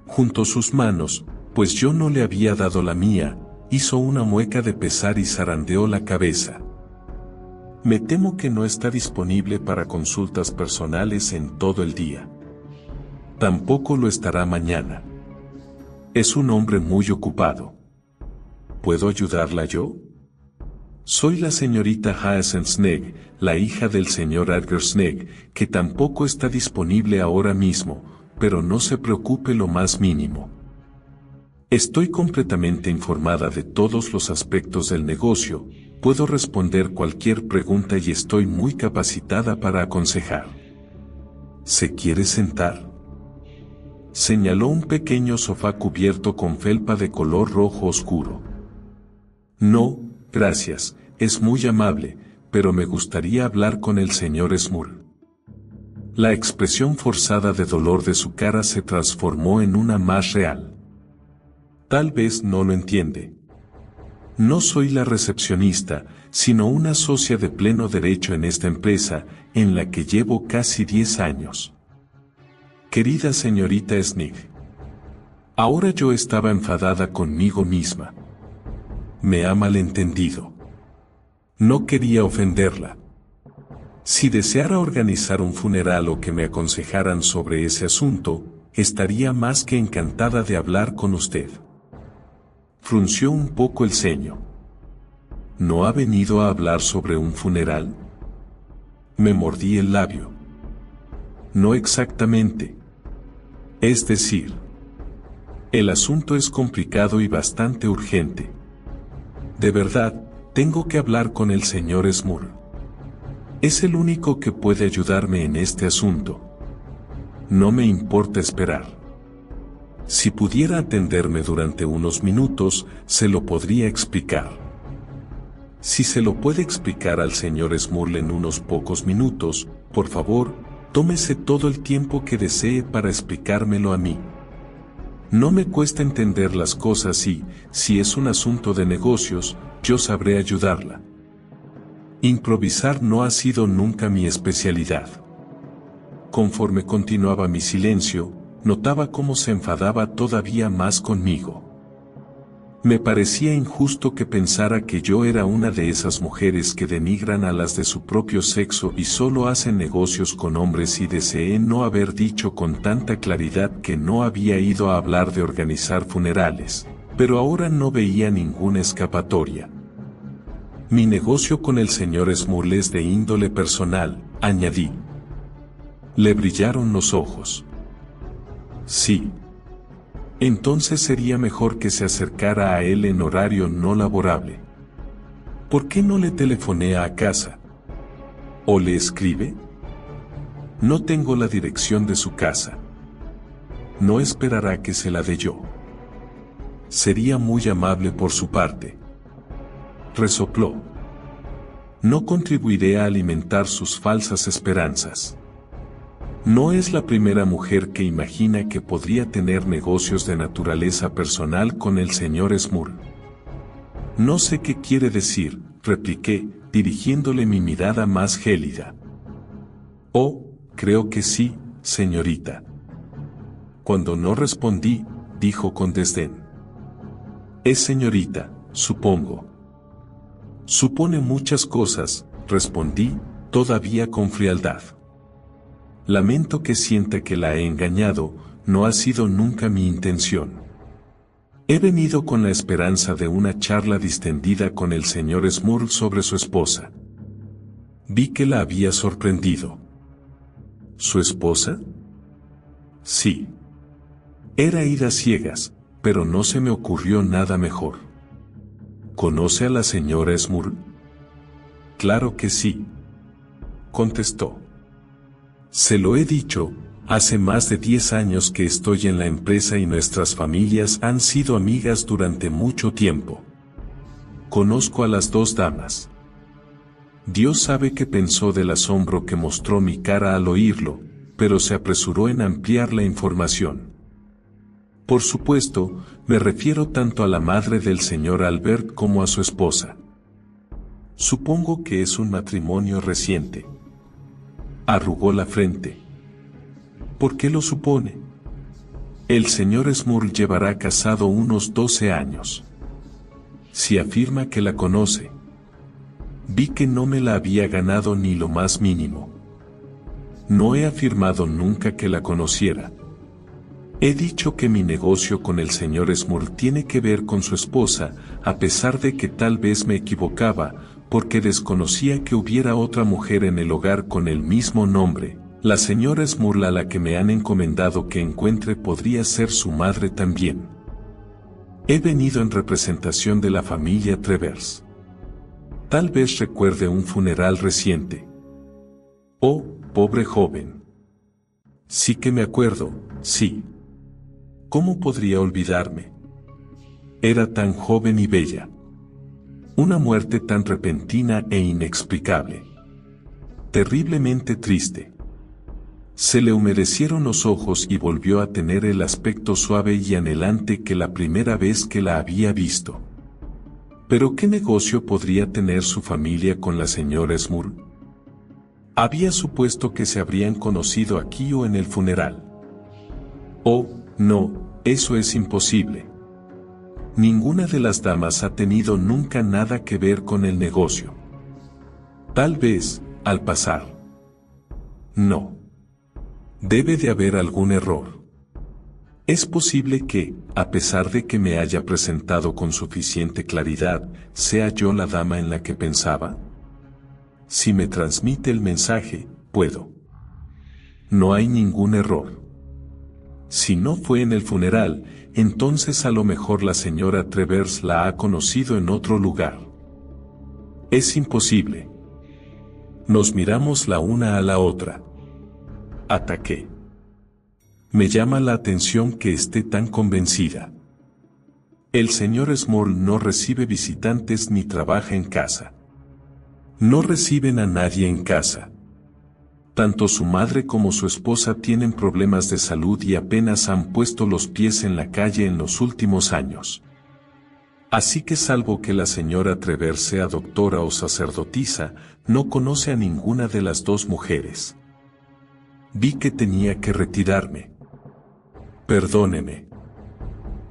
Juntó sus manos, pues yo no le había dado la mía, hizo una mueca de pesar y zarandeó la cabeza. Me temo que no está disponible para consultas personales en todo el día. Tampoco lo estará mañana. Es un hombre muy ocupado. ¿Puedo ayudarla yo? Soy la señorita Hyacinth Sneg, la hija del señor Edgar Sneg, que tampoco está disponible ahora mismo, pero no se preocupe lo más mínimo. Estoy completamente informada de todos los aspectos del negocio, puedo responder cualquier pregunta y estoy muy capacitada para aconsejar. ¿Se quiere sentar? Señaló un pequeño sofá cubierto con felpa de color rojo oscuro. No, gracias, es muy amable, pero me gustaría hablar con el señor Smurl. La expresión forzada de dolor de su cara se transformó en una más real. Tal vez no lo entiende. No soy la recepcionista, sino una socia de pleno derecho en esta empresa, en la que llevo casi 10 años. Querida señorita Snigg. Ahora yo estaba enfadada conmigo misma. Me ha malentendido. No quería ofenderla. Si deseara organizar un funeral o que me aconsejaran sobre ese asunto, estaría más que encantada de hablar con usted. Frunció un poco el ceño. ¿No ha venido a hablar sobre un funeral? Me mordí el labio. No exactamente. Es decir, el asunto es complicado y bastante urgente. De verdad, tengo que hablar con el señor Smurl. Es el único que puede ayudarme en este asunto. No me importa esperar. Si pudiera atenderme durante unos minutos, se lo podría explicar. Si se lo puede explicar al señor Smurl en unos pocos minutos, por favor, tómese todo el tiempo que desee para explicármelo a mí. No me cuesta entender las cosas y, si es un asunto de negocios, yo sabré ayudarla. Improvisar no ha sido nunca mi especialidad. Conforme continuaba mi silencio, notaba cómo se enfadaba todavía más conmigo. Me parecía injusto que pensara que yo era una de esas mujeres que denigran a las de su propio sexo y solo hacen negocios con hombres, y deseé no haber dicho con tanta claridad que no había ido a hablar de organizar funerales, pero ahora no veía ninguna escapatoria. Mi negocio con el señor Smurl es de índole personal, añadí. Le brillaron los ojos. Sí. Entonces sería mejor que se acercara a él en horario no laborable. ¿Por qué no le telefonea a casa? ¿O le escribe? No tengo la dirección de su casa. No esperará que se la dé yo. Sería muy amable por su parte. Resopló. No contribuiré a alimentar sus falsas esperanzas. No es la primera mujer que imagina que podría tener negocios de naturaleza personal con el señor Smurl. No sé qué quiere decir, repliqué, dirigiéndole mi mirada más gélida. Oh, creo que sí, señorita. Cuando no respondí, dijo con desdén. Es señorita, supongo. Supone muchas cosas, respondí, todavía con frialdad. Lamento que sienta que la he engañado, no ha sido nunca mi intención. He venido con la esperanza de una charla distendida con el señor Smurl sobre su esposa. Vi que la había sorprendido. ¿Su esposa? Sí. Era ir a ciegas, pero no se me ocurrió nada mejor. ¿Conoce a la señora Smurl? Claro que sí. Contestó. Se lo he dicho, hace más de 10 años que estoy en la empresa y nuestras familias han sido amigas durante mucho tiempo. Conozco a las dos damas. Dios sabe qué pensó del asombro que mostró mi cara al oírlo, pero se apresuró en ampliar la información. Por supuesto, me refiero tanto a la madre del señor Albert como a su esposa. Supongo que es un matrimonio reciente. Arrugó la frente. ¿Por qué lo supone? El señor Smurl llevará casado unos 12 años. Si afirma que la conoce. Vi que no me la había ganado ni lo más mínimo. No he afirmado nunca que la conociera. He dicho que mi negocio con el señor Smurl tiene que ver con su esposa, a pesar de que tal vez me equivocaba, porque desconocía que hubiera otra mujer en el hogar con el mismo nombre. La señora Smurl a la que me han encomendado que encuentre podría ser su madre también. He venido en representación de la familia Travers. Tal vez recuerde un funeral reciente. Oh, pobre joven. Sí que me acuerdo, sí. ¿Cómo podría olvidarme? Era tan joven y bella. Una muerte tan repentina e inexplicable. Terriblemente triste. Se le humedecieron los ojos y volvió a tener el aspecto suave y anhelante que la primera vez que la había visto. ¿Pero qué negocio podría tener su familia con la señora Smurl? Había supuesto que se habrían conocido aquí o en el funeral. Oh, no, eso es imposible. Ninguna de las damas ha tenido nunca nada que ver con el negocio. Tal vez, al pasar. No. Debe de haber algún error. Es posible que, a pesar de que me haya presentado con suficiente claridad, sea yo la dama en la que pensaba. Si me transmite el mensaje, puedo. No hay ningún error. Si no fue en el funeral, entonces a lo mejor la señora Travers la ha conocido en otro lugar. Es imposible. Nos miramos la una a la otra. Ataqué. Me llama la atención que esté tan convencida. El señor Smurl no recibe visitantes ni trabaja en casa. No reciben a nadie en casa. Tanto su madre como su esposa tienen problemas de salud y apenas han puesto los pies en la calle en los últimos años. Así que salvo que la señora Travers sea doctora o sacerdotisa, no conoce a ninguna de las dos mujeres. Vi que tenía que retirarme. Perdóneme.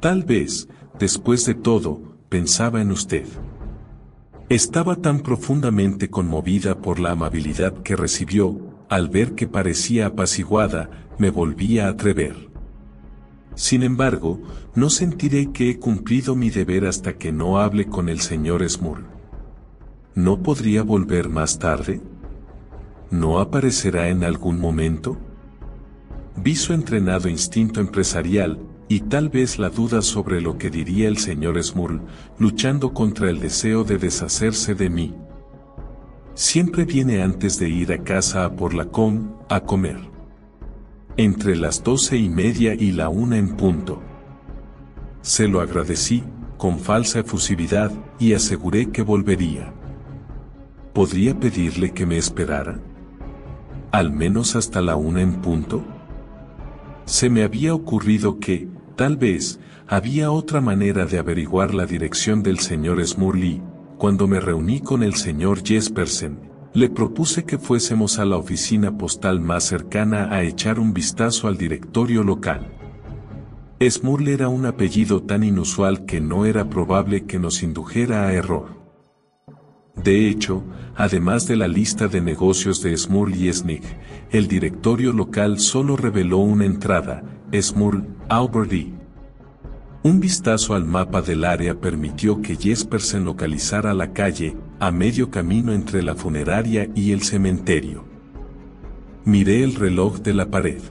Tal vez, después de todo, pensaba en usted. Estaba tan profundamente conmovida por la amabilidad que recibió, al ver que parecía apaciguada, me volví a atrever. Sin embargo, no sentiré que he cumplido mi deber hasta que no hable con el señor Smurl. ¿No podría volver más tarde? ¿No aparecerá en algún momento? Vi su entrenado instinto empresarial, y tal vez la duda sobre lo que diría el señor Smurl, luchando contra el deseo de deshacerse de mí. Siempre viene antes de ir a casa a por la a comer. Entre las 12:30 y la 1 en punto. Se lo agradecí, con falsa efusividad, y aseguré que volvería. ¿Podría pedirle que me esperara? ¿Al menos hasta la 1 en punto? Se me había ocurrido que, tal vez, había otra manera de averiguar la dirección del señor Smurl y, cuando me reuní con el señor Jespersen, le propuse que fuésemos a la oficina postal más cercana a echar un vistazo al directorio local. Smurl era un apellido tan inusual que no era probable que nos indujera a error. De hecho, además de la lista de negocios de Smurl y Snig, el directorio local solo reveló una entrada, Smurl, Albert E. Un vistazo al mapa del área permitió que Jespersen localizara la calle, a medio camino entre la funeraria y el cementerio. Miré el reloj de la pared.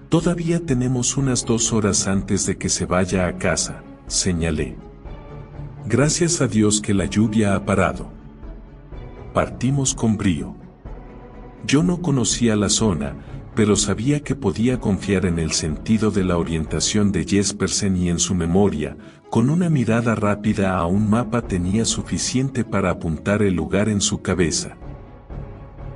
Todavía tenemos unas 2 horas antes de que se vaya a casa, señalé. Gracias a Dios que la lluvia ha parado. Partimos con brío. Yo no conocía la zona, pero sabía que podía confiar en el sentido de la orientación de Jespersen y en su memoria, con una mirada rápida a un mapa tenía suficiente para apuntar el lugar en su cabeza.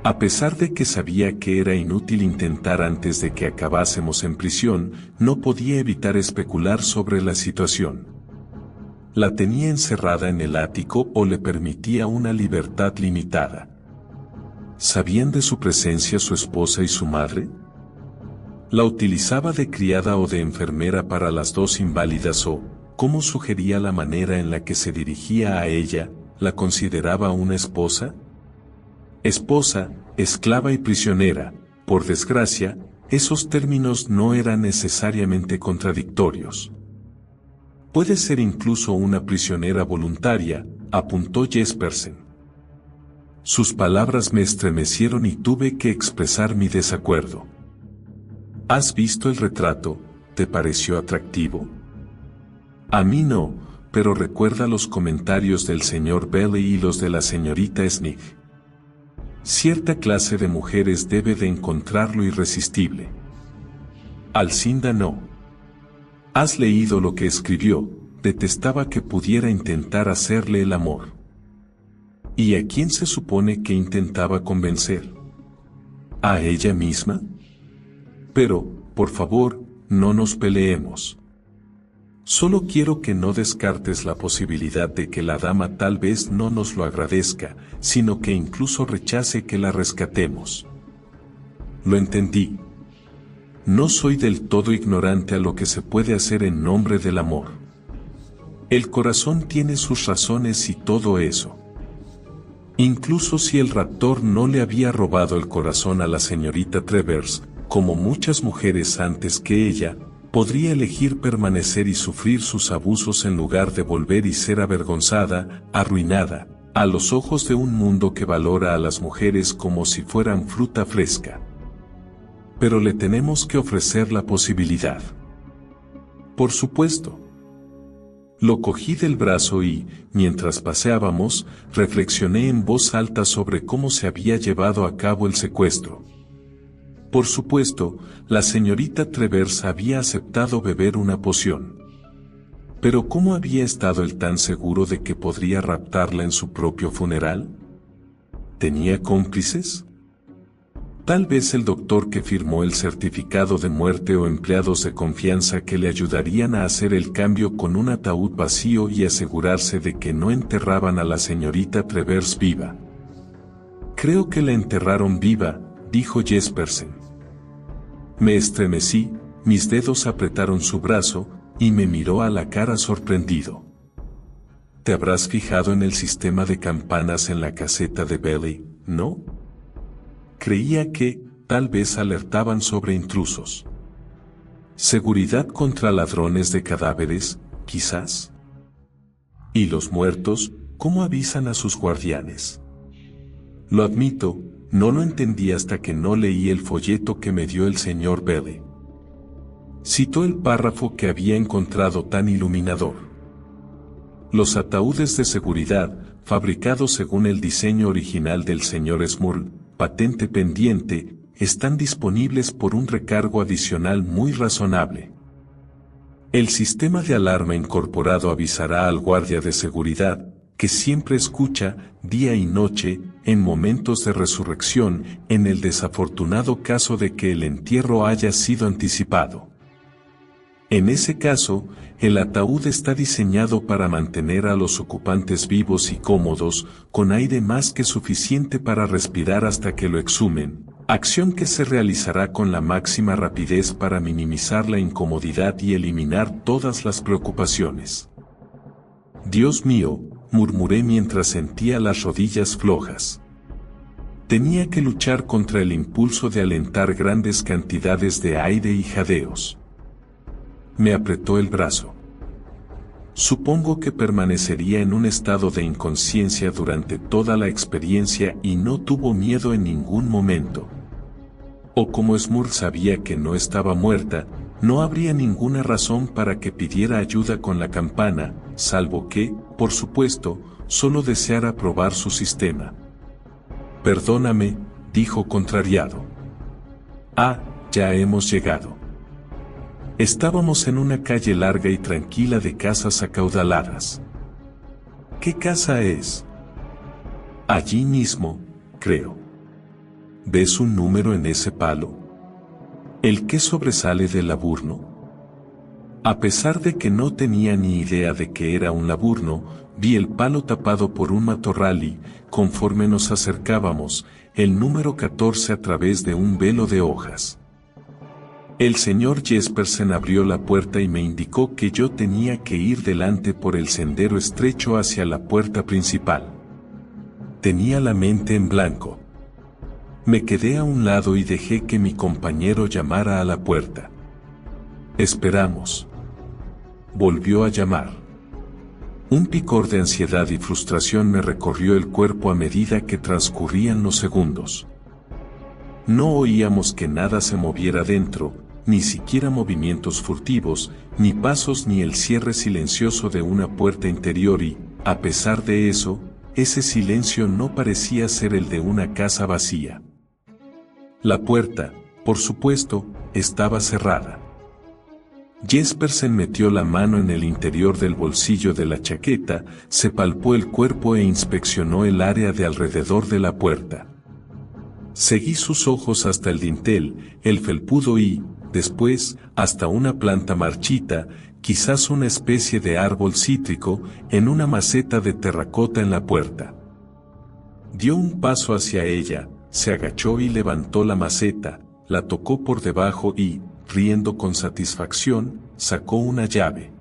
A pesar de que sabía que era inútil intentar antes de que acabásemos en prisión, no podía evitar especular sobre la situación. ¿La tenía encerrada en el ático o le permitía una libertad limitada? ¿Sabían de su presencia su esposa y su madre? ¿La utilizaba de criada o de enfermera para las dos inválidas o, como sugería la manera en la que se dirigía a ella, la consideraba una esposa? Esposa, esclava y prisionera, por desgracia, esos términos no eran necesariamente contradictorios. Puede ser incluso una prisionera voluntaria, apuntó Jespersen. Sus palabras me estremecieron y tuve que expresar mi desacuerdo. ¿Has visto el retrato? ¿Te pareció atractivo? A mí no, pero recuerda los comentarios del señor Bailey y los de la señorita Snig. Cierta clase de mujeres debe de encontrarlo irresistible. Alcinda no. ¿Has leído lo que escribió? detestaba que pudiera intentar hacerle el amor. ¿Y a quién se supone que intentaba convencer? ¿A ella misma? Pero, por favor, no nos peleemos. Solo quiero que no descartes la posibilidad de que la dama tal vez no nos lo agradezca, sino que incluso rechace que la rescatemos. Lo entendí. No soy del todo ignorante a lo que se puede hacer en nombre del amor. El corazón tiene sus razones y todo eso. Incluso si el raptor no le había robado el corazón a la señorita Travers, como muchas mujeres antes que ella, podría elegir permanecer y sufrir sus abusos en lugar de volver y ser avergonzada, arruinada, a los ojos de un mundo que valora a las mujeres como si fueran fruta fresca. Pero le tenemos que ofrecer la posibilidad. Por supuesto. Lo cogí del brazo y, mientras paseábamos, reflexioné en voz alta sobre cómo se había llevado a cabo el secuestro. Por supuesto, la señorita Travers había aceptado beber una poción. Pero ¿cómo había estado él tan seguro de que podría raptarla en su propio funeral? ¿Tenía cómplices? Tal vez el doctor que firmó el certificado de muerte o empleados de confianza que le ayudarían a hacer el cambio con un ataúd vacío y asegurarse de que no enterraban a la señorita Travers viva. Creo que la enterraron viva, dijo Jespersen. Me estremecí, mis dedos apretaron su brazo, y me miró a la cara sorprendido. Te habrás fijado en el sistema de campanas en la caseta de Bailey, ¿no? Creía que, tal vez alertaban sobre intrusos. Seguridad contra ladrones de cadáveres, quizás. ¿Y los muertos, cómo avisan a sus guardianes? Lo admito, no lo entendí hasta que no leí el folleto que me dio el señor Bailey. Citó el párrafo que había encontrado tan iluminador. Los ataúdes de seguridad, fabricados según el diseño original del señor Smurl, patente pendiente, están disponibles por un recargo adicional muy razonable. El sistema de alarma incorporado avisará al guardia de seguridad, que siempre escucha, día y noche, en momentos de resurrección, en el desafortunado caso de que el entierro haya sido anticipado. En ese caso, el ataúd está diseñado para mantener a los ocupantes vivos y cómodos, con aire más que suficiente para respirar hasta que lo exhumen, acción que se realizará con la máxima rapidez para minimizar la incomodidad y eliminar todas las preocupaciones. Dios mío, murmuré mientras sentía las rodillas flojas. Tenía que luchar contra el impulso de alentar grandes cantidades de aire y jadeos. Me apretó el brazo. Supongo que permanecería en un estado de inconsciencia durante toda la experiencia y no tuvo miedo en ningún momento. O como Smurl sabía que no estaba muerta, no habría ninguna razón para que pidiera ayuda con la campana, salvo que, por supuesto, solo deseara probar su sistema. Perdóname, dijo contrariado. Ah, ya hemos llegado. Estábamos en una calle larga y tranquila de casas acaudaladas. ¿Qué casa es? Allí mismo, creo. ¿Ves un número en ese palo? ¿El que sobresale del laburno? A pesar de que no tenía ni idea de que era un laburno, vi el palo tapado por un matorral y, conforme nos acercábamos, el número 14 a través de un velo de hojas. El señor Jespersen abrió la puerta y me indicó que yo tenía que ir delante por el sendero estrecho hacia la puerta principal. Tenía la mente en blanco. Me quedé a un lado y dejé que mi compañero llamara a la puerta. Esperamos. Volvió a llamar. Un picor de ansiedad y frustración me recorrió el cuerpo a medida que transcurrían los segundos. No oíamos que nada se moviera dentro, ni siquiera movimientos furtivos, ni pasos ni el cierre silencioso de una puerta interior y, a pesar de eso, ese silencio no parecía ser el de una casa vacía. La puerta, por supuesto, estaba cerrada. Jespersen metió la mano en el interior del bolsillo de la chaqueta, se palpó el cuerpo e inspeccionó el área de alrededor de la puerta. Seguí sus ojos hasta el dintel, el felpudo y, después, hasta una planta marchita, quizás una especie de árbol cítrico, en una maceta de terracota en la puerta. Dio un paso hacia ella, se agachó y levantó la maceta, la tocó por debajo y, riendo con satisfacción, sacó una llave.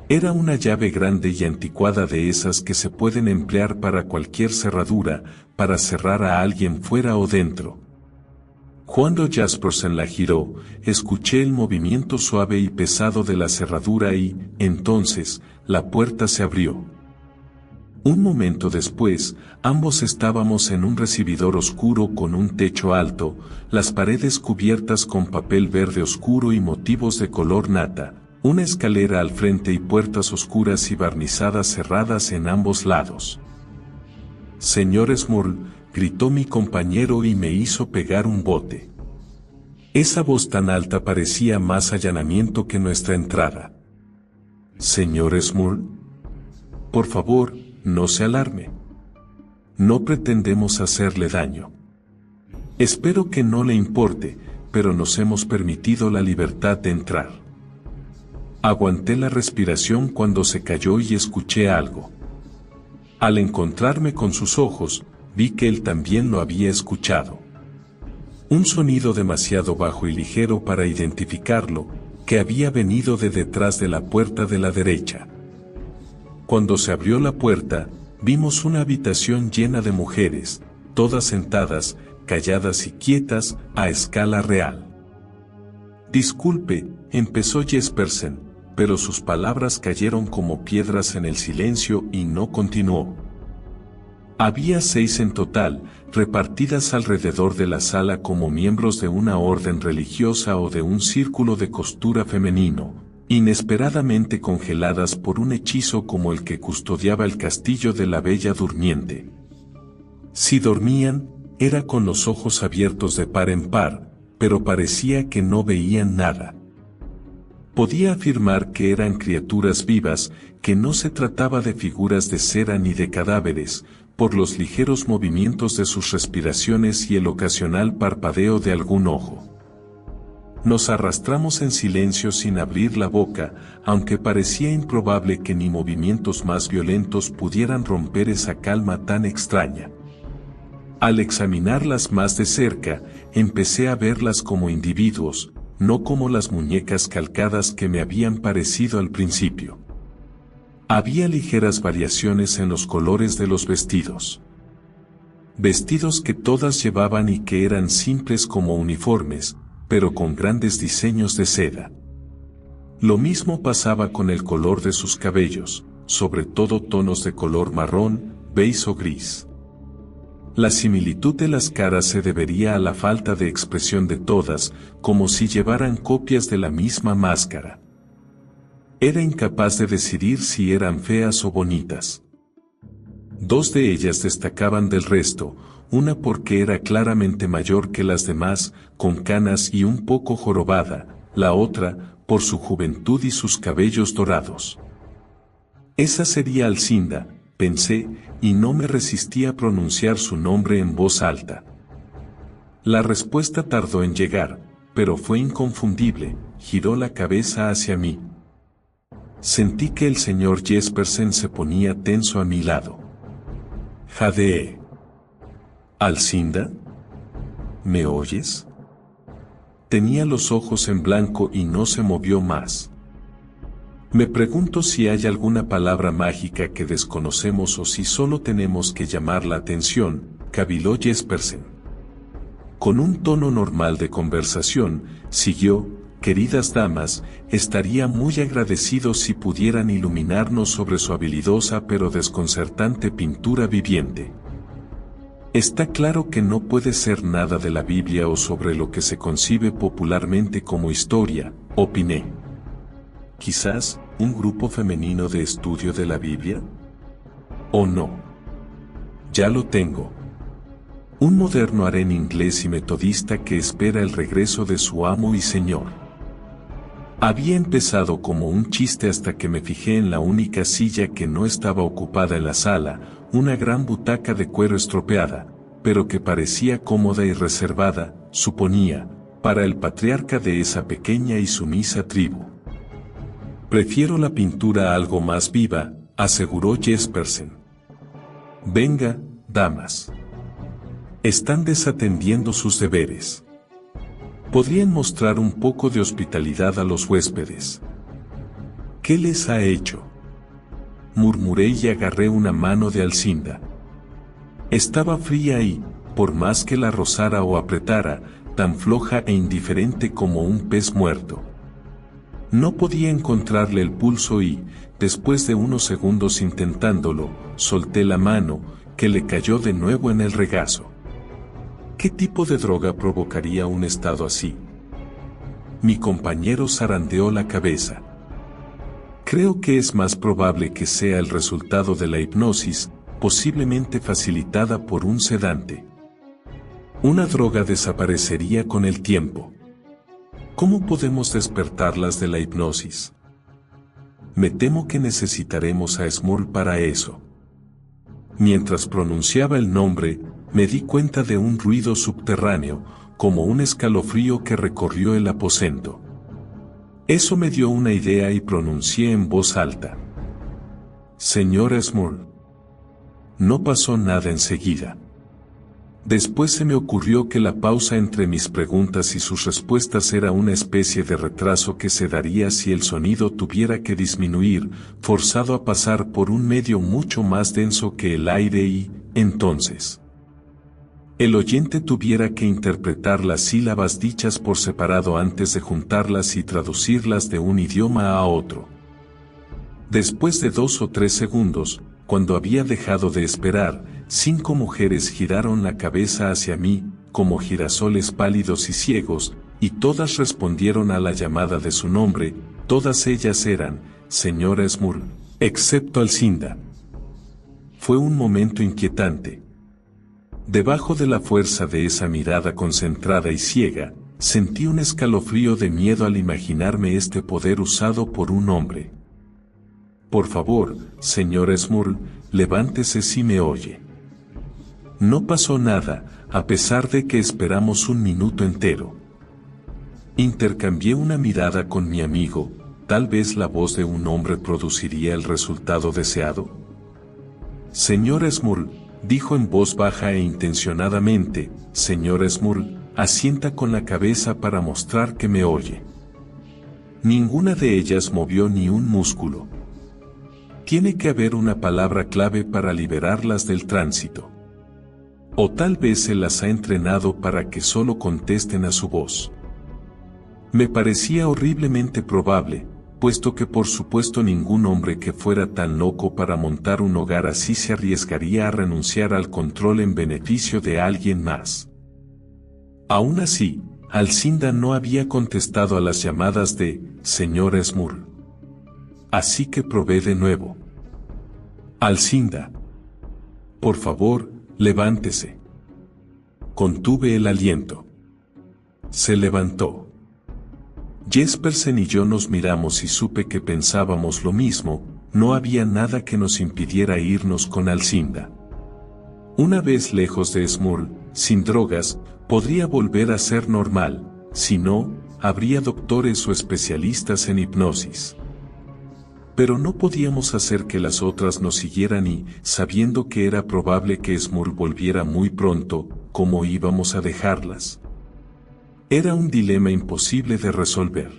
Era una llave grande y anticuada de esas que se pueden emplear para cualquier cerradura, para cerrar a alguien fuera o dentro. Cuando Jespersen la giró, escuché el movimiento suave y pesado de la cerradura y, entonces, la puerta se abrió. Un momento después, ambos estábamos en un recibidor oscuro con un techo alto, las paredes cubiertas con papel verde oscuro y motivos de color nata, una escalera al frente y puertas oscuras y barnizadas cerradas en ambos lados. «Señor Smurl», gritó mi compañero y me hizo pegar un bote. Esa voz tan alta parecía más allanamiento que nuestra entrada. «Señor Smurl, por favor, no se alarme. No pretendemos hacerle daño. Espero que no le importe, pero nos hemos permitido la libertad de entrar». Aguanté la respiración cuando se cayó y escuché algo. Al encontrarme con sus ojos, vi que él también lo había escuchado. Un sonido demasiado bajo y ligero para identificarlo, que había venido de detrás de la puerta de la derecha. Cuando se abrió la puerta, vimos una habitación llena de mujeres, todas sentadas, calladas y quietas, a escala real. «Disculpe», empezó Jespersen, pero sus palabras cayeron como piedras en el silencio y no continuó. Había 6 en total, repartidas alrededor de la sala como miembros de una orden religiosa o de un círculo de costura femenino, inesperadamente congeladas por un hechizo como el que custodiaba el castillo de la Bella Durmiente. Si dormían, era con los ojos abiertos de par en par, pero parecía que no veían nada. Podía afirmar que eran criaturas vivas, que no se trataba de figuras de cera ni de cadáveres, por los ligeros movimientos de sus respiraciones y el ocasional parpadeo de algún ojo. Nos arrastramos en silencio sin abrir la boca, aunque parecía improbable que ni movimientos más violentos pudieran romper esa calma tan extraña. Al examinarlas más de cerca, empecé a verlas como individuos, no como las muñecas calcadas que me habían parecido al principio. Había ligeras variaciones en los colores de los vestidos. Vestidos que todas llevaban y que eran simples como uniformes, pero con grandes diseños de seda. Lo mismo pasaba con el color de sus cabellos, sobre todo tonos de color marrón, beige o gris. La similitud de las caras se debería a la falta de expresión de todas, como si llevaran copias de la misma máscara. Era incapaz de decidir si eran feas o bonitas. 2 de ellas destacaban del resto, una porque era claramente mayor que las demás, con canas y un poco jorobada, la otra, por su juventud y sus cabellos dorados. Esa sería Alcinda, pensé, y no me resistí a pronunciar su nombre en voz alta. La respuesta tardó en llegar, pero fue inconfundible, giró la cabeza hacia mí. Sentí que el señor Jespersen se ponía tenso a mi lado. Jadeé. «¿Alcinda? ¿Me oyes?» Tenía los ojos en blanco y no se movió más. Me pregunto si hay alguna palabra mágica que desconocemos o si solo tenemos que llamar la atención, caviló Jespersen. Con un tono normal de conversación, siguió: «Queridas damas, estaría muy agradecido si pudieran iluminarnos sobre su habilidosa pero desconcertante pintura viviente. Está claro que no puede ser nada de la Biblia o sobre lo que se concibe popularmente como historia», opiné. «¿Quizás un grupo femenino de estudio de la Biblia? ¿O no? Ya lo tengo. Un moderno harén inglés y metodista que espera el regreso de su amo y señor». Había empezado como un chiste hasta que me fijé en la única silla que no estaba ocupada en la sala, una gran butaca de cuero estropeada, pero que parecía cómoda y reservada, suponía, para el patriarca de esa pequeña y sumisa tribu. Prefiero la pintura algo más viva, aseguró Jespersen. Venga, damas. Están desatendiendo sus deberes. Podrían mostrar un poco de hospitalidad a los huéspedes. ¿Qué les ha hecho? Murmuré y agarré una mano de Alcinda. Estaba fría y, por más que la rozara o apretara, tan floja e indiferente como un pez muerto. No podía encontrarle el pulso y, después de unos segundos intentándolo, solté la mano, que le cayó de nuevo en el regazo. ¿Qué tipo de droga provocaría un estado así? Mi compañero zarandeó la cabeza. Creo que es más probable que sea el resultado de la hipnosis, posiblemente facilitada por un sedante. Una droga desaparecería con el tiempo. ¿Cómo podemos despertarlas de la hipnosis? Me temo que necesitaremos a Smurl para eso. Mientras pronunciaba el nombre, me di cuenta de un ruido subterráneo, como un escalofrío que recorrió el aposento. Eso me dio una idea y pronuncié en voz alta. Señor Smurl. No pasó nada enseguida. Después se me ocurrió que la pausa entre mis preguntas y sus respuestas era una especie de retraso que se daría si el sonido tuviera que disminuir, forzado a pasar por un medio mucho más denso que el aire y, entonces, el oyente tuviera que interpretar las sílabas dichas por separado antes de juntarlas y traducirlas de un idioma a otro. Después de 2 o 3 segundos, cuando había dejado de esperar, 5 mujeres giraron la cabeza hacia mí, como girasoles pálidos y ciegos, y todas respondieron a la llamada de su nombre. Todas ellas eran, señora Smurl, excepto Alcinda. Fue un momento inquietante. Debajo de la fuerza de esa mirada concentrada y ciega, sentí un escalofrío de miedo al imaginarme este poder usado por un hombre. Por favor, señora Smurl, levántese si me oye. No pasó nada, a pesar de que esperamos un minuto entero. Intercambié una mirada con mi amigo, tal vez la voz de un hombre produciría el resultado deseado. Señor Smurl, dijo en voz baja e intencionadamente, señor Smurl, asienta con la cabeza para mostrar que me oye. Ninguna de ellas movió ni un músculo. Tiene que haber una palabra clave para liberarlas del tránsito. O tal vez se las ha entrenado para que solo contesten a su voz. Me parecía horriblemente probable, puesto que por supuesto ningún hombre que fuera tan loco para montar un hogar así se arriesgaría a renunciar al control en beneficio de alguien más. Aún así, Alcinda no había contestado a las llamadas de señora Smurl. Así que probé de nuevo. Alcinda. Por favor, levántese. Contuve el aliento. Se levantó. Jespersen y yo nos miramos y supe que pensábamos lo mismo, no había nada que nos impidiera irnos con Alcinda. Una vez lejos de Smurl, sin drogas, podría volver a ser normal, si no, habría doctores o especialistas en hipnosis. Pero no podíamos hacer que las otras nos siguieran y, sabiendo que era probable que Smurl volviera muy pronto, ¿cómo íbamos a dejarlas? Era un dilema imposible de resolver.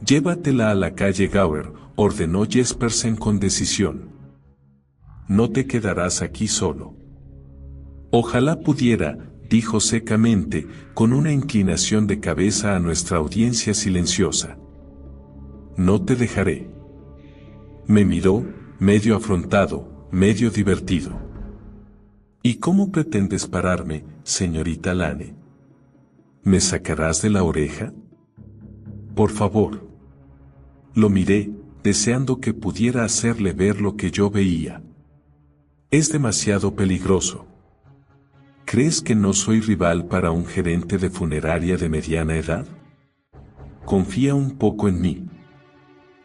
Llévatela a la calle Gower, ordenó Jespersen con decisión. No te quedarás aquí solo. Ojalá pudiera, dijo secamente, con una inclinación de cabeza a nuestra audiencia silenciosa. No te dejaré. Me miró, medio afrontado, medio divertido. ¿Y cómo pretendes pararme, señorita Lane? ¿Me sacarás de la oreja? Por favor. Lo miré, deseando que pudiera hacerle ver lo que yo veía. Es demasiado peligroso. ¿Crees que no soy rival para un gerente de funeraria de mediana edad? confía un poco en mí.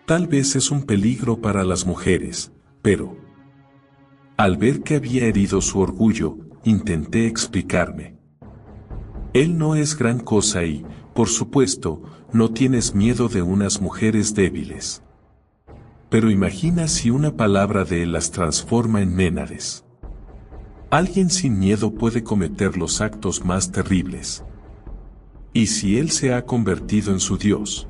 Tal vez es un peligro para las mujeres, pero... Al ver que había herido su orgullo, intenté explicarme. Él no es gran cosa y, por supuesto, no tienes miedo de unas mujeres débiles. Pero imagina si una palabra de él las transforma en ménades. Alguien sin miedo puede cometer los actos más terribles. ¿Y si él se ha convertido en su Dios?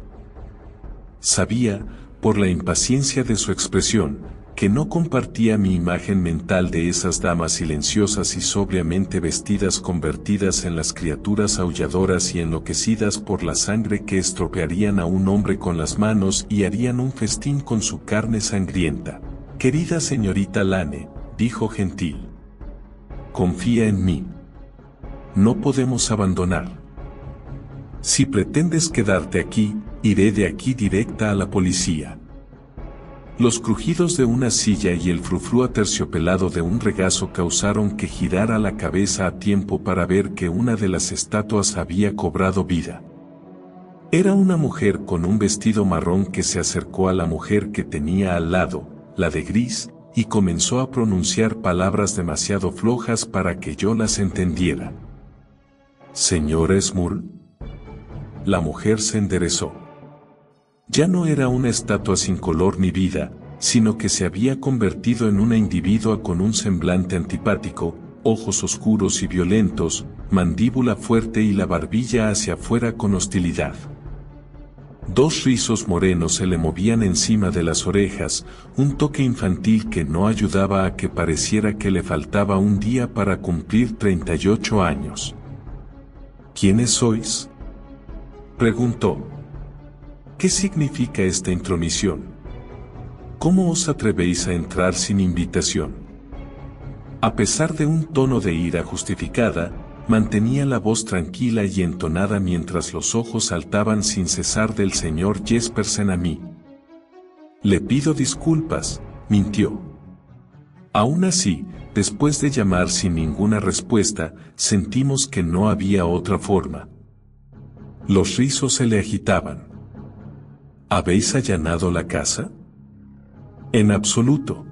Sabía, por la impaciencia de su expresión, que no compartía mi imagen mental de esas damas silenciosas y sobriamente vestidas convertidas en las criaturas aulladoras y enloquecidas por la sangre que estropearían a un hombre con las manos y harían un festín con su carne sangrienta. Querida señorita Lane, dijo gentil. Confía en mí. No podemos abandonar. Si pretendes quedarte aquí, iré de aquí directa a la policía. Los crujidos de una silla y el frufrú aterciopelado de un regazo causaron que girara la cabeza a tiempo para ver que una de las estatuas había cobrado vida. Era una mujer con un vestido marrón que se acercó a la mujer que tenía al lado, la de gris, y comenzó a pronunciar palabras demasiado flojas para que yo las entendiera. «Señora Smurl». La mujer se enderezó. Ya no era una estatua sin color ni vida, sino que se había convertido en una individua con un semblante antipático, ojos oscuros y violentos, mandíbula fuerte y la barbilla hacia afuera con hostilidad. Dos rizos morenos se le movían encima de las orejas, un toque infantil que no ayudaba a que pareciera que le faltaba un día para cumplir 38 años. ¿Quiénes sois?, preguntó. ¿Qué significa esta intromisión? ¿Cómo os atrevéis a entrar sin invitación? A pesar de un tono de ira justificada, mantenía la voz tranquila y entonada mientras los ojos saltaban sin cesar del señor Jespersen a mí. Le pido disculpas, mintió. Aún así, después de llamar sin ninguna respuesta, sentimos que no había otra forma. Los rizos se le agitaban. ¿Habéis allanado la casa? En absoluto.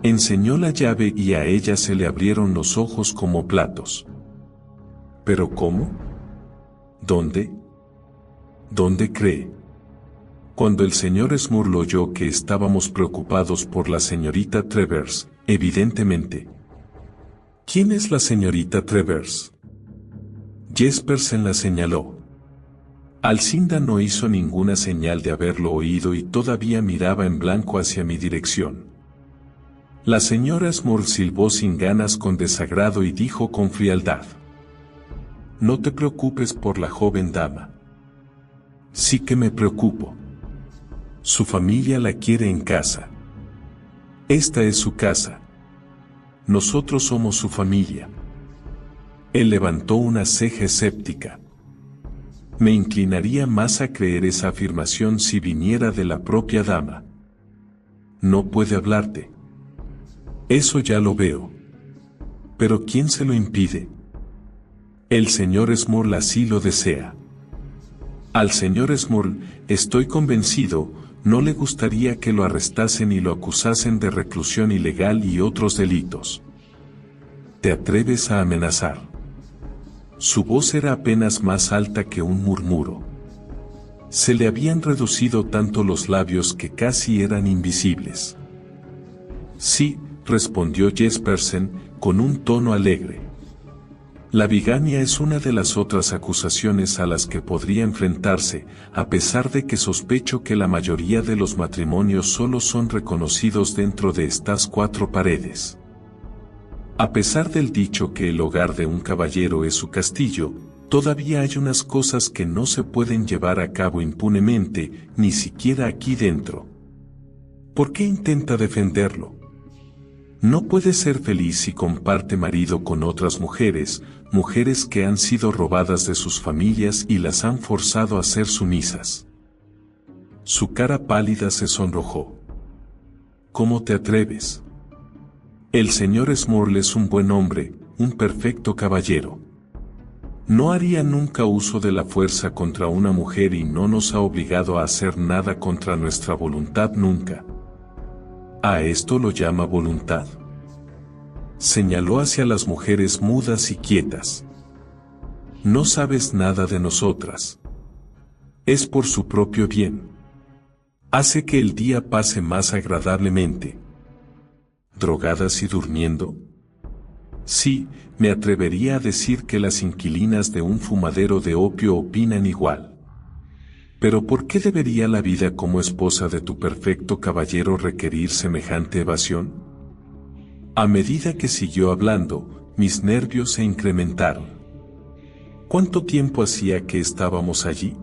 Enseñó la llave y a ella se le abrieron los ojos como platos. ¿Pero cómo? ¿Dónde? ¿Dónde cree? Cuando el señor Smurl oyó que estábamos preocupados por la señorita Travers, evidentemente. ¿Quién es la señorita Travers? Jespersen la señaló. Alcinda no hizo ninguna señal de haberlo oído y todavía miraba en blanco hacia mi dirección. La señora Smurl silbó sin ganas con desagrado y dijo con frialdad: «No te preocupes por la joven dama». «Sí que me preocupo. Su familia la quiere en casa. Esta es su casa. Nosotros somos su familia». Él levantó una ceja escéptica. Me inclinaría más a creer esa afirmación si viniera de la propia dama. No puede hablarte. Eso ya lo veo. Pero ¿quién se lo impide? El señor Smurl así lo desea. Al señor Smurl, estoy convencido, no le gustaría que lo arrestasen y lo acusasen de reclusión ilegal y otros delitos. ¿Te atreves a amenazar? Su voz era apenas más alta que un murmuro. Se le habían reducido tanto los labios que casi eran invisibles. Sí, respondió Jespersen, con un tono alegre. La bigamia es una de las otras acusaciones a las que podría enfrentarse, a pesar de que sospecho que la mayoría de los matrimonios solo son reconocidos dentro de estas cuatro paredes. A pesar del dicho que el hogar de un caballero es su castillo, todavía hay unas cosas que no se pueden llevar a cabo impunemente, ni siquiera aquí dentro. ¿Por qué intenta defenderlo? No puede ser feliz si comparte marido con otras mujeres, mujeres que han sido robadas de sus familias y las han forzado a ser sumisas. Su cara pálida se sonrojó. ¿Cómo te atreves? El señor Smurl es un buen hombre, un perfecto caballero. No haría nunca uso de la fuerza contra una mujer y no nos ha obligado a hacer nada contra nuestra voluntad nunca. ¿A esto lo llama voluntad? Señaló hacia las mujeres mudas y quietas. No sabes nada de nosotras. Es por su propio bien. Hace que el día pase más agradablemente. ¿Drogadas y durmiendo? Sí, me atrevería a decir que las inquilinas de un fumadero de opio opinan igual. Pero ¿por qué debería la vida como esposa de tu perfecto caballero requerir semejante evasión? A medida que siguió hablando, mis nervios se incrementaron. ¿Cuánto tiempo hacía que estábamos allí?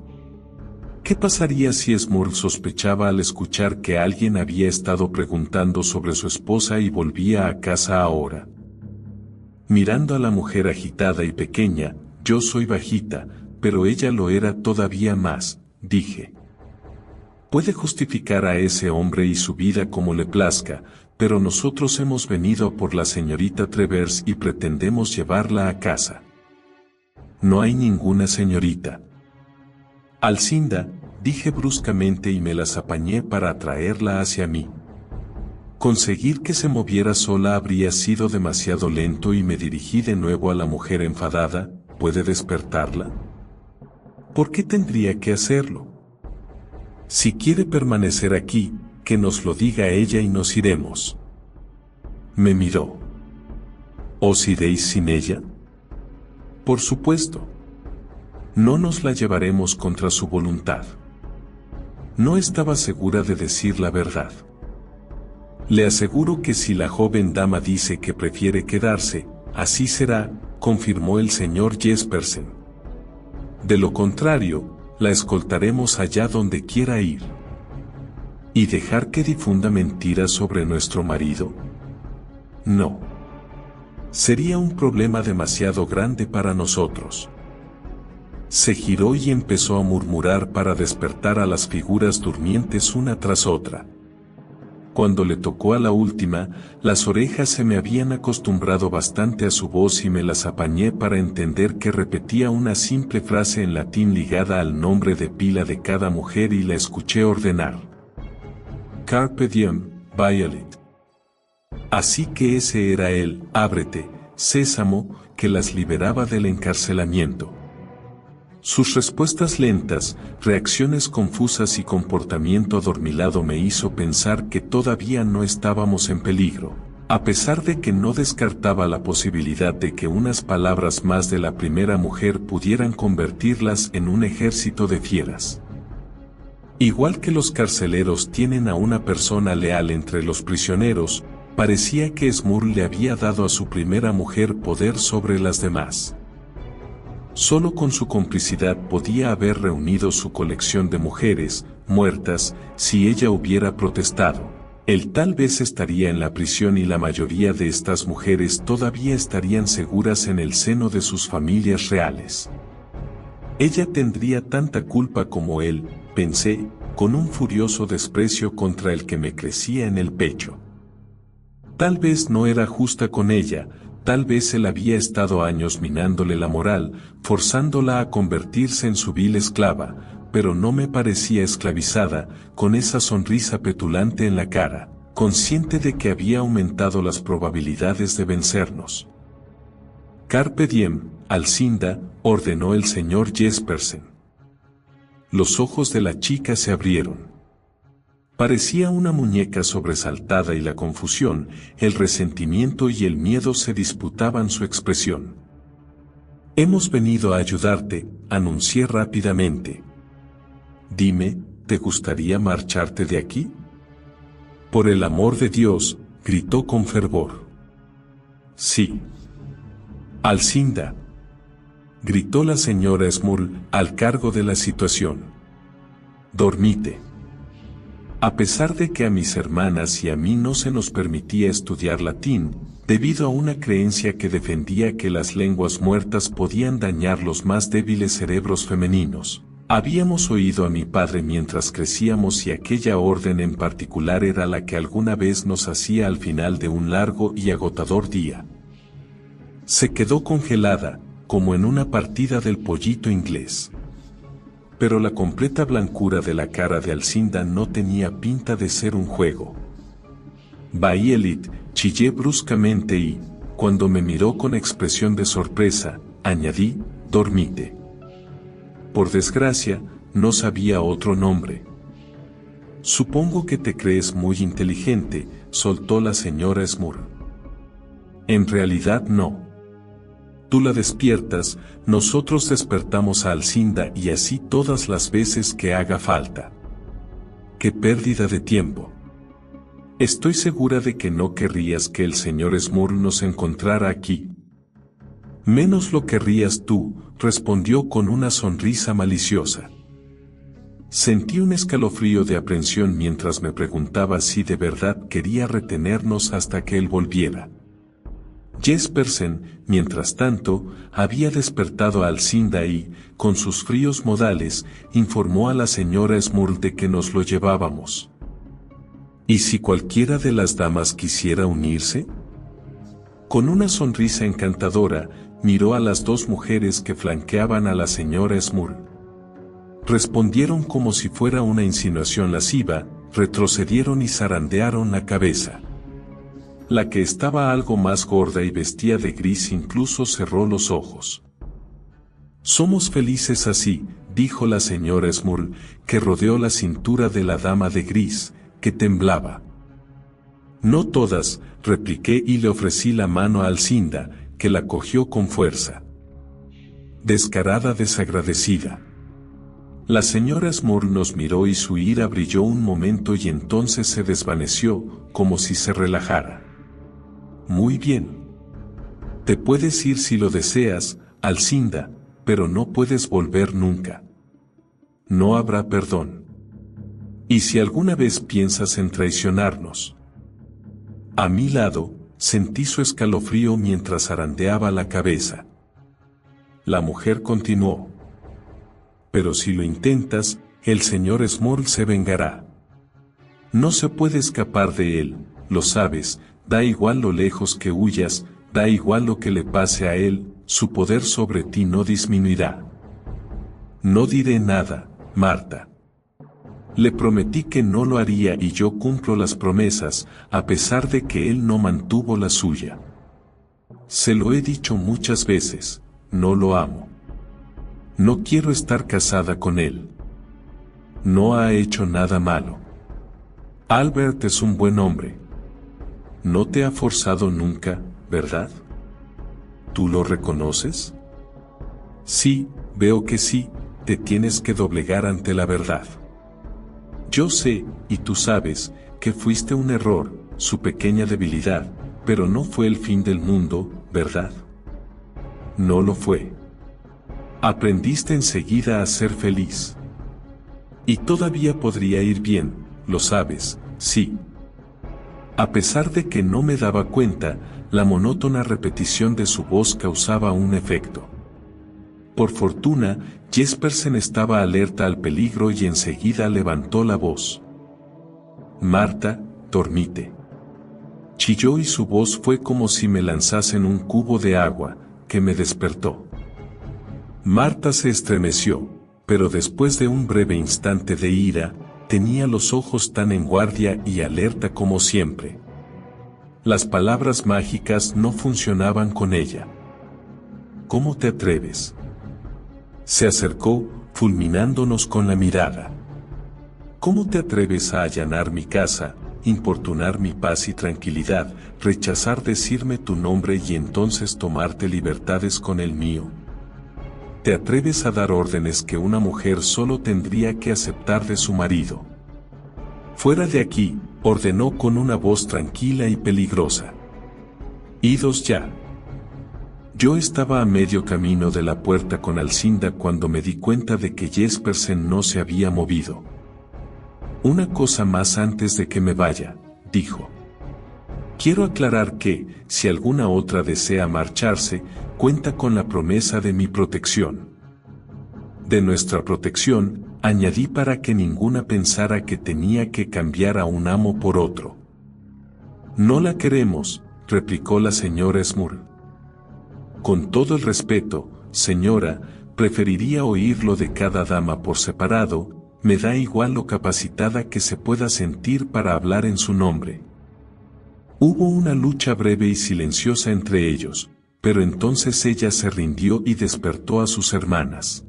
¿Qué pasaría si Smurl sospechaba al escuchar que alguien había estado preguntando sobre su esposa y volvía a casa ahora? Mirando a la mujer agitada y pequeña, yo soy bajita, pero ella lo era todavía más, dije. Puede justificar a ese hombre y su vida como le plazca, pero nosotros hemos venido por la señorita Travers y pretendemos llevarla a casa. No hay ninguna señorita. Alcinda, dije bruscamente y me las apañé para atraerla hacia mí. Conseguir que se moviera sola habría sido demasiado lento y me dirigí de nuevo a la mujer enfadada. ¿Puede despertarla? ¿Por qué tendría que hacerlo? Si quiere permanecer aquí, que nos lo diga ella y nos iremos. Me miró. ¿Os iréis sin ella? Por supuesto. No nos la llevaremos contra su voluntad. No estaba segura de decir la verdad. Le aseguro que si la joven dama dice que prefiere quedarse, así será, confirmó el señor Jespersen. De lo contrario, la escoltaremos allá donde quiera ir. ¿Y dejar que difunda mentiras sobre nuestro marido? No. Sería un problema demasiado grande para nosotros. Se giró y empezó a murmurar para despertar a las figuras durmientes una tras otra. Cuando le tocó a la última, las orejas se me habían acostumbrado bastante a su voz y me las apañé para entender que repetía una simple frase en latín ligada al nombre de pila de cada mujer y la escuché ordenar. Carpe diem, Violet. Así que ese era el ábrete, sésamo, que las liberaba del encarcelamiento. Sus respuestas lentas, reacciones confusas y comportamiento adormilado me hizo pensar que todavía no estábamos en peligro, a pesar de que no descartaba la posibilidad de que unas palabras más de la primera mujer pudieran convertirlas en un ejército de fieras. Igual que los carceleros tienen a una persona leal entre los prisioneros, parecía que Smurl le había dado a su primera mujer poder sobre las demás. Solo con su complicidad podía haber reunido su colección de mujeres, muertas, si ella hubiera protestado. Él tal vez estaría en la prisión y la mayoría de estas mujeres todavía estarían seguras en el seno de sus familias reales. Ella tendría tanta culpa como él, pensé, con un furioso desprecio contra el que me crecía en el pecho. Tal vez no era justa con ella. Tal vez él había estado años minándole la moral, forzándola a convertirse en su vil esclava, pero no me parecía esclavizada, con esa sonrisa petulante en la cara, consciente de que había aumentado las probabilidades de vencernos. Carpe diem, Alcinda, ordenó el señor Jespersen. Los ojos de la chica se abrieron. Parecía una muñeca sobresaltada y la confusión, el resentimiento y el miedo se disputaban su expresión. Hemos venido a ayudarte, anuncié rápidamente. Dime, ¿te gustaría marcharte de aquí? Por el amor de Dios, gritó con fervor. Sí. Alcinda, gritó la señora Smurl, al cargo de la situación. Dormite. A pesar de que a mis hermanas y a mí no se nos permitía estudiar latín, debido a una creencia que defendía que las lenguas muertas podían dañar los más débiles cerebros femeninos, habíamos oído a mi padre mientras crecíamos y aquella orden en particular era la que alguna vez nos hacía al final de un largo y agotador día. Se quedó congelada, como en una partida del pollito inglés. Pero la completa blancura de la cara de Alcinda no tenía pinta de ser un juego. Baielit, chillé bruscamente y, cuando me miró con expresión de sorpresa, añadí, dormite. Por desgracia, no sabía otro nombre. Supongo que te crees muy inteligente, soltó la señora Smurl. En realidad no. Tú la despiertas, nosotros despertamos a Alcinda y así todas las veces que haga falta. ¡Qué pérdida de tiempo! Estoy segura de que no querrías que el señor Smurl nos encontrara aquí. Menos lo querrías tú, respondió con una sonrisa maliciosa. Sentí un escalofrío de aprensión mientras me preguntaba si de verdad quería retenernos hasta que él volviera. Jespersen, mientras tanto, había despertado a Alcinda y, con sus fríos modales, informó a la señora Smurl de que nos lo llevábamos. ¿Y si cualquiera de las damas quisiera unirse? Con una sonrisa encantadora, miró a las dos mujeres que flanqueaban a la señora Smurl. Respondieron como si fuera una insinuación lasciva, retrocedieron y zarandearon la cabeza. La que estaba algo más gorda y vestía de gris incluso cerró los ojos. Somos felices así, dijo la señora Smurl, que rodeó la cintura de la dama de gris, que temblaba. No todas, repliqué y le ofrecí la mano a Alcinda, que la cogió con fuerza. Descarada desagradecida. La señora Smurl nos miró y su ira brilló un momento y entonces se desvaneció, como si se relajara. Muy bien. Te puedes ir si lo deseas, Alcinda, pero no puedes volver nunca. No habrá perdón. ¿Y si alguna vez piensas en traicionarnos? A mi lado, sentí su escalofrío mientras zarandeaba la cabeza. La mujer continuó. Pero si lo intentas, el señor Smurl se vengará. No se puede escapar de él, lo sabes, da igual lo lejos que huyas, da igual lo que le pase a él, su poder sobre ti no disminuirá. No diré nada, Marta. Le prometí que no lo haría y yo cumplo las promesas, a pesar de que él no mantuvo la suya. Se lo he dicho muchas veces, no lo amo. No quiero estar casada con él. No ha hecho nada malo. Albert es un buen hombre. No te ha forzado nunca, ¿verdad? ¿Tú lo reconoces? Sí, veo que sí, te tienes que doblegar ante la verdad. Yo sé, y tú sabes, que fuiste un error, su pequeña debilidad, pero no fue el fin del mundo, ¿verdad? No lo fue. Aprendiste enseguida a ser feliz. Y todavía podría ir bien, lo sabes, sí. A pesar de que no me daba cuenta, la monótona repetición de su voz causaba un efecto. Por fortuna, Jespersen estaba alerta al peligro y enseguida levantó la voz. Marta, dormite. Chilló y su voz fue como si me lanzasen un cubo de agua, que me despertó. Marta se estremeció, pero después de un breve instante de ira, tenía los ojos tan en guardia y alerta como siempre. Las palabras mágicas no funcionaban con ella. ¿Cómo te atreves? Se acercó, fulminándonos con la mirada. ¿Cómo te atreves a allanar mi casa, importunar mi paz y tranquilidad, rechazar decirme tu nombre y entonces tomarte libertades con el mío? ¿Te atreves a dar órdenes que una mujer solo tendría que aceptar de su marido? Fuera de aquí, ordenó con una voz tranquila y peligrosa. Idos ya. Yo estaba a medio camino de la puerta con Alcinda cuando me di cuenta de que Jespersen no se había movido. Una cosa más antes de que me vaya, dijo. Quiero aclarar que, si alguna otra desea marcharse, cuenta con la promesa de mi protección. De nuestra protección, añadí para que ninguna pensara que tenía que cambiar a un amo por otro. No la queremos, replicó la señora Smurl. Con todo el respeto, señora, preferiría oírlo de cada dama por separado, me da igual lo capacitada que se pueda sentir para hablar en su nombre. Hubo una lucha breve y silenciosa entre ellos, pero entonces ella se rindió y despertó a sus hermanas.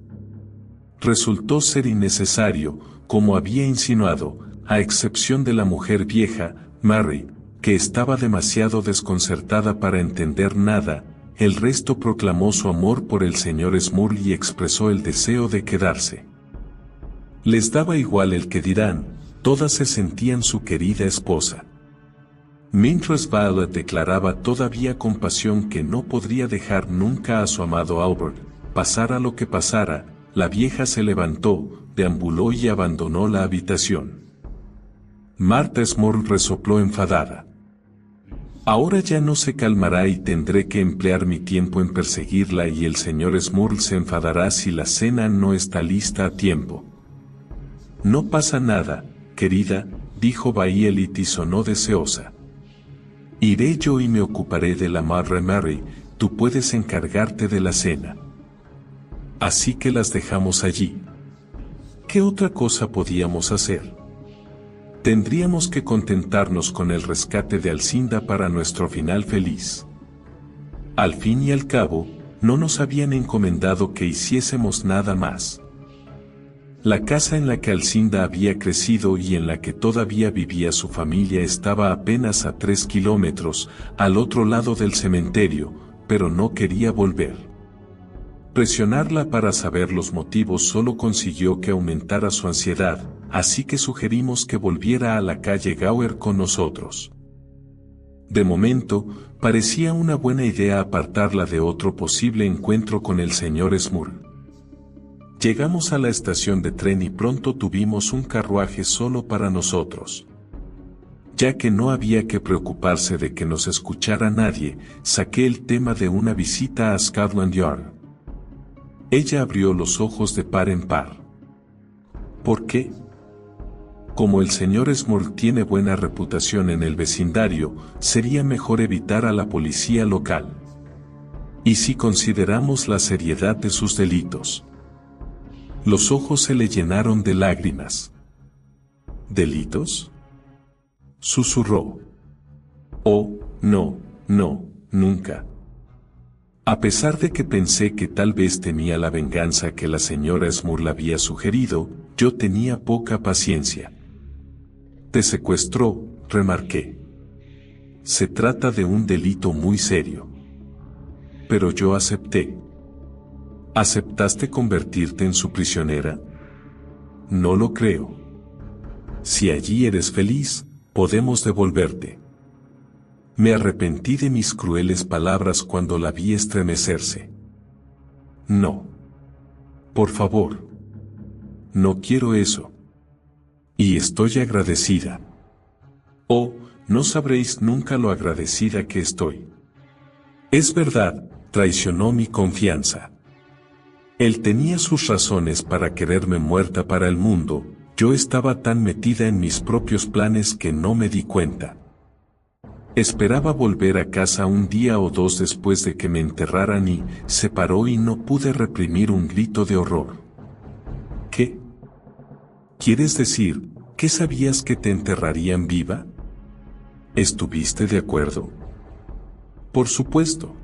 Resultó ser innecesario, como había insinuado, a excepción de la mujer vieja, Mary, que estaba demasiado desconcertada para entender nada. El resto proclamó su amor por el señor Smurl y expresó el deseo de quedarse. Les daba igual el que dirán, todas se sentían su querida esposa. Mientras Violet declaraba todavía con pasión que no podría dejar nunca a su amado Albert, pasara lo que pasara, la vieja se levantó, deambuló y abandonó la habitación. Martha Smurl resopló enfadada. Ahora ya no se calmará y tendré que emplear mi tiempo en perseguirla y el señor Smurl se enfadará si la cena no está lista a tiempo. No pasa nada, querida, dijo Violet y sonó deseosa. Iré yo y me ocuparé de la madre Mary, tú puedes encargarte de la cena. Así que las dejamos allí. ¿Qué otra cosa podíamos hacer? Tendríamos que contentarnos con el rescate de Alcinda para nuestro final feliz. Al fin y al cabo, no nos habían encomendado que hiciésemos nada más. La casa en la que Alcinda había crecido y en la que todavía vivía su familia estaba apenas a 3 kilómetros, al otro lado del cementerio, pero no quería volver. Presionarla para saber los motivos solo consiguió que aumentara su ansiedad, así que sugerimos que volviera a la calle Gower con nosotros. De momento, parecía una buena idea apartarla de otro posible encuentro con el señor Smurl. Llegamos a la estación de tren y pronto tuvimos un carruaje solo para nosotros. Ya que no había que preocuparse de que nos escuchara nadie, saqué el tema de una visita a Scotland Yard. Ella abrió los ojos de par en par. ¿Por qué? Como el señor Smurl tiene buena reputación en el vecindario, sería mejor evitar a la policía local. ¿Y si consideramos la seriedad de sus delitos? Los ojos se le llenaron de lágrimas. ¿Delitos?, susurró. Oh, no, nunca. A pesar de que pensé que tal vez temía la venganza que la señora Smurl había sugerido, yo tenía poca paciencia. Te secuestró, remarqué. Se trata de un delito muy serio. Pero yo acepté. ¿Aceptaste convertirte en su prisionera? No lo creo. Si allí eres feliz, podemos devolverte. Me arrepentí de mis crueles palabras cuando la vi estremecerse. No. Por favor. No quiero eso. Y estoy agradecida. Oh, no sabréis nunca lo agradecida que estoy. Es verdad, traicionó mi confianza. Él tenía sus razones para quererme muerta para el mundo, yo estaba tan metida en mis propios planes que no me di cuenta. Esperaba volver a casa un día o dos después de que me enterraran y se paró y no pude reprimir un grito de horror. ¿Qué? ¿Quieres decir que sabías que te enterrarían viva? ¿Estuviste de acuerdo? Por supuesto.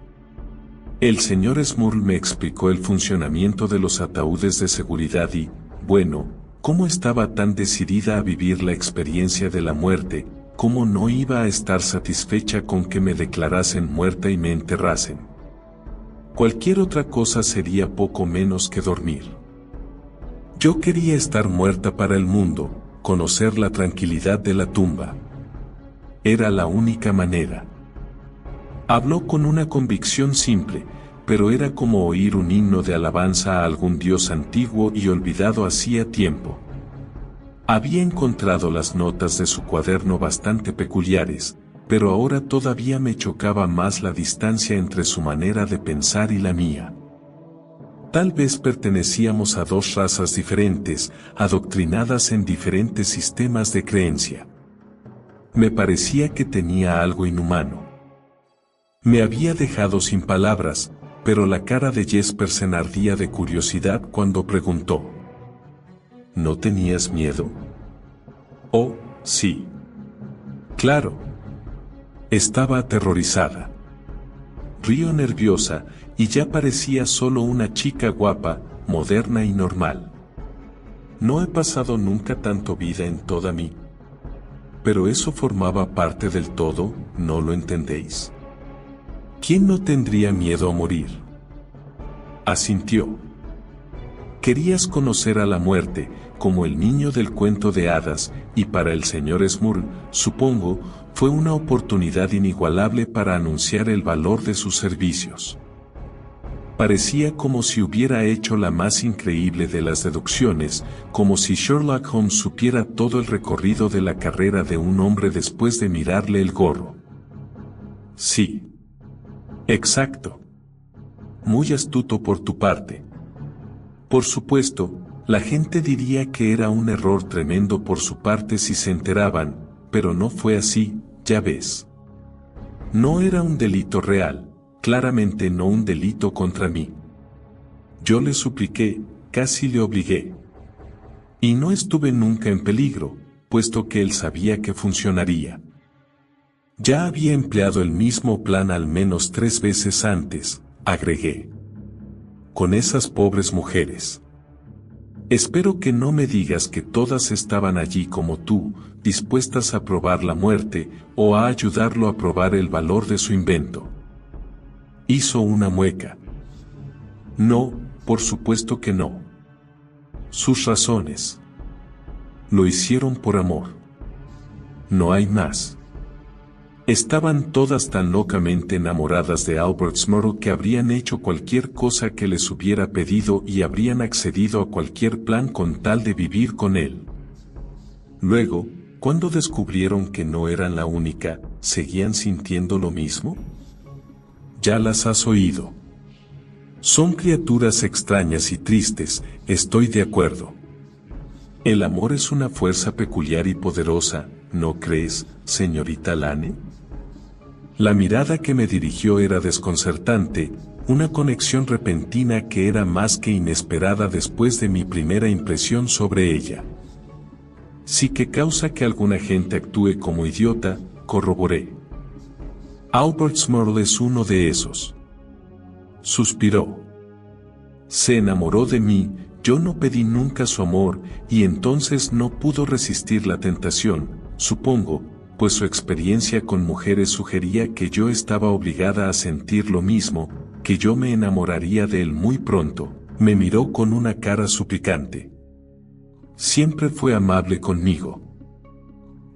El señor Smurl me explicó el funcionamiento de los ataúdes de seguridad y, bueno, cómo estaba tan decidida a vivir la experiencia de la muerte, cómo no iba a estar satisfecha con que me declarasen muerta y me enterrasen. Cualquier otra cosa sería poco menos que dormir. Yo quería estar muerta para el mundo, conocer la tranquilidad de la tumba. Era la única manera. Habló con una convicción simple, pero era como oír un himno de alabanza a algún dios antiguo y olvidado hacía tiempo. Había encontrado las notas de su cuaderno bastante peculiares, pero ahora todavía me chocaba más la distancia entre su manera de pensar y la mía. Tal vez pertenecíamos a dos razas diferentes, adoctrinadas en diferentes sistemas de creencia. Me parecía que tenía algo inhumano. Me había dejado sin palabras, pero la cara de Jespersen ardía de curiosidad cuando preguntó: ¿No tenías miedo? Oh, sí. Claro. Estaba aterrorizada. Río nerviosa, y ya parecía solo una chica guapa, moderna y normal. No he pasado nunca tanto vida en toda mí. Pero eso formaba parte del todo, ¿no lo entendéis? ¿Quién no tendría miedo a morir? Asintió. Querías conocer a la muerte, como el niño del cuento de hadas, y para el señor Smurl, supongo, fue una oportunidad inigualable para anunciar el valor de sus servicios. Parecía como si hubiera hecho la más increíble de las deducciones, como si Sherlock Holmes supiera todo el recorrido de la carrera de un hombre después de mirarle el gorro. Sí. Exacto. Muy astuto por tu parte. Por supuesto, la gente diría que era un error tremendo por su parte si se enteraban, pero no fue así, ya ves. No era un delito real. Claramente no un delito contra mí. Yo le supliqué, casi le obligué. Y no estuve nunca en peligro, puesto que él sabía que funcionaría. Ya había empleado el mismo plan al menos 3 veces antes, agregué. Con esas pobres mujeres. Espero que no me digas que todas estaban allí como tú, dispuestas a probar la muerte, o a ayudarlo a probar el valor de su invento. Hizo una mueca. No, por supuesto que no. Sus razones. Lo hicieron por amor. No hay más. Estaban todas tan locamente enamoradas de Albert Smurl que habrían hecho cualquier cosa que les hubiera pedido y habrían accedido a cualquier plan con tal de vivir con él. Luego, cuando descubrieron que no eran la única, ¿seguían sintiendo lo mismo? Ya las has oído. Son criaturas extrañas y tristes, estoy de acuerdo. El amor es una fuerza peculiar y poderosa, ¿no crees, señorita Lane? La mirada que me dirigió era desconcertante, una conexión repentina que era más que inesperada después de mi primera impresión sobre ella. Sí que causa que alguna gente actúe como idiota, corroboré. Albert Smurl es uno de esos. Suspiró. Se enamoró de mí, yo no pedí nunca su amor, y entonces no pudo resistir la tentación, supongo, pues su experiencia con mujeres sugería que yo estaba obligada a sentir lo mismo, que yo me enamoraría de él muy pronto. Me miró con una cara suplicante. Siempre fue amable conmigo.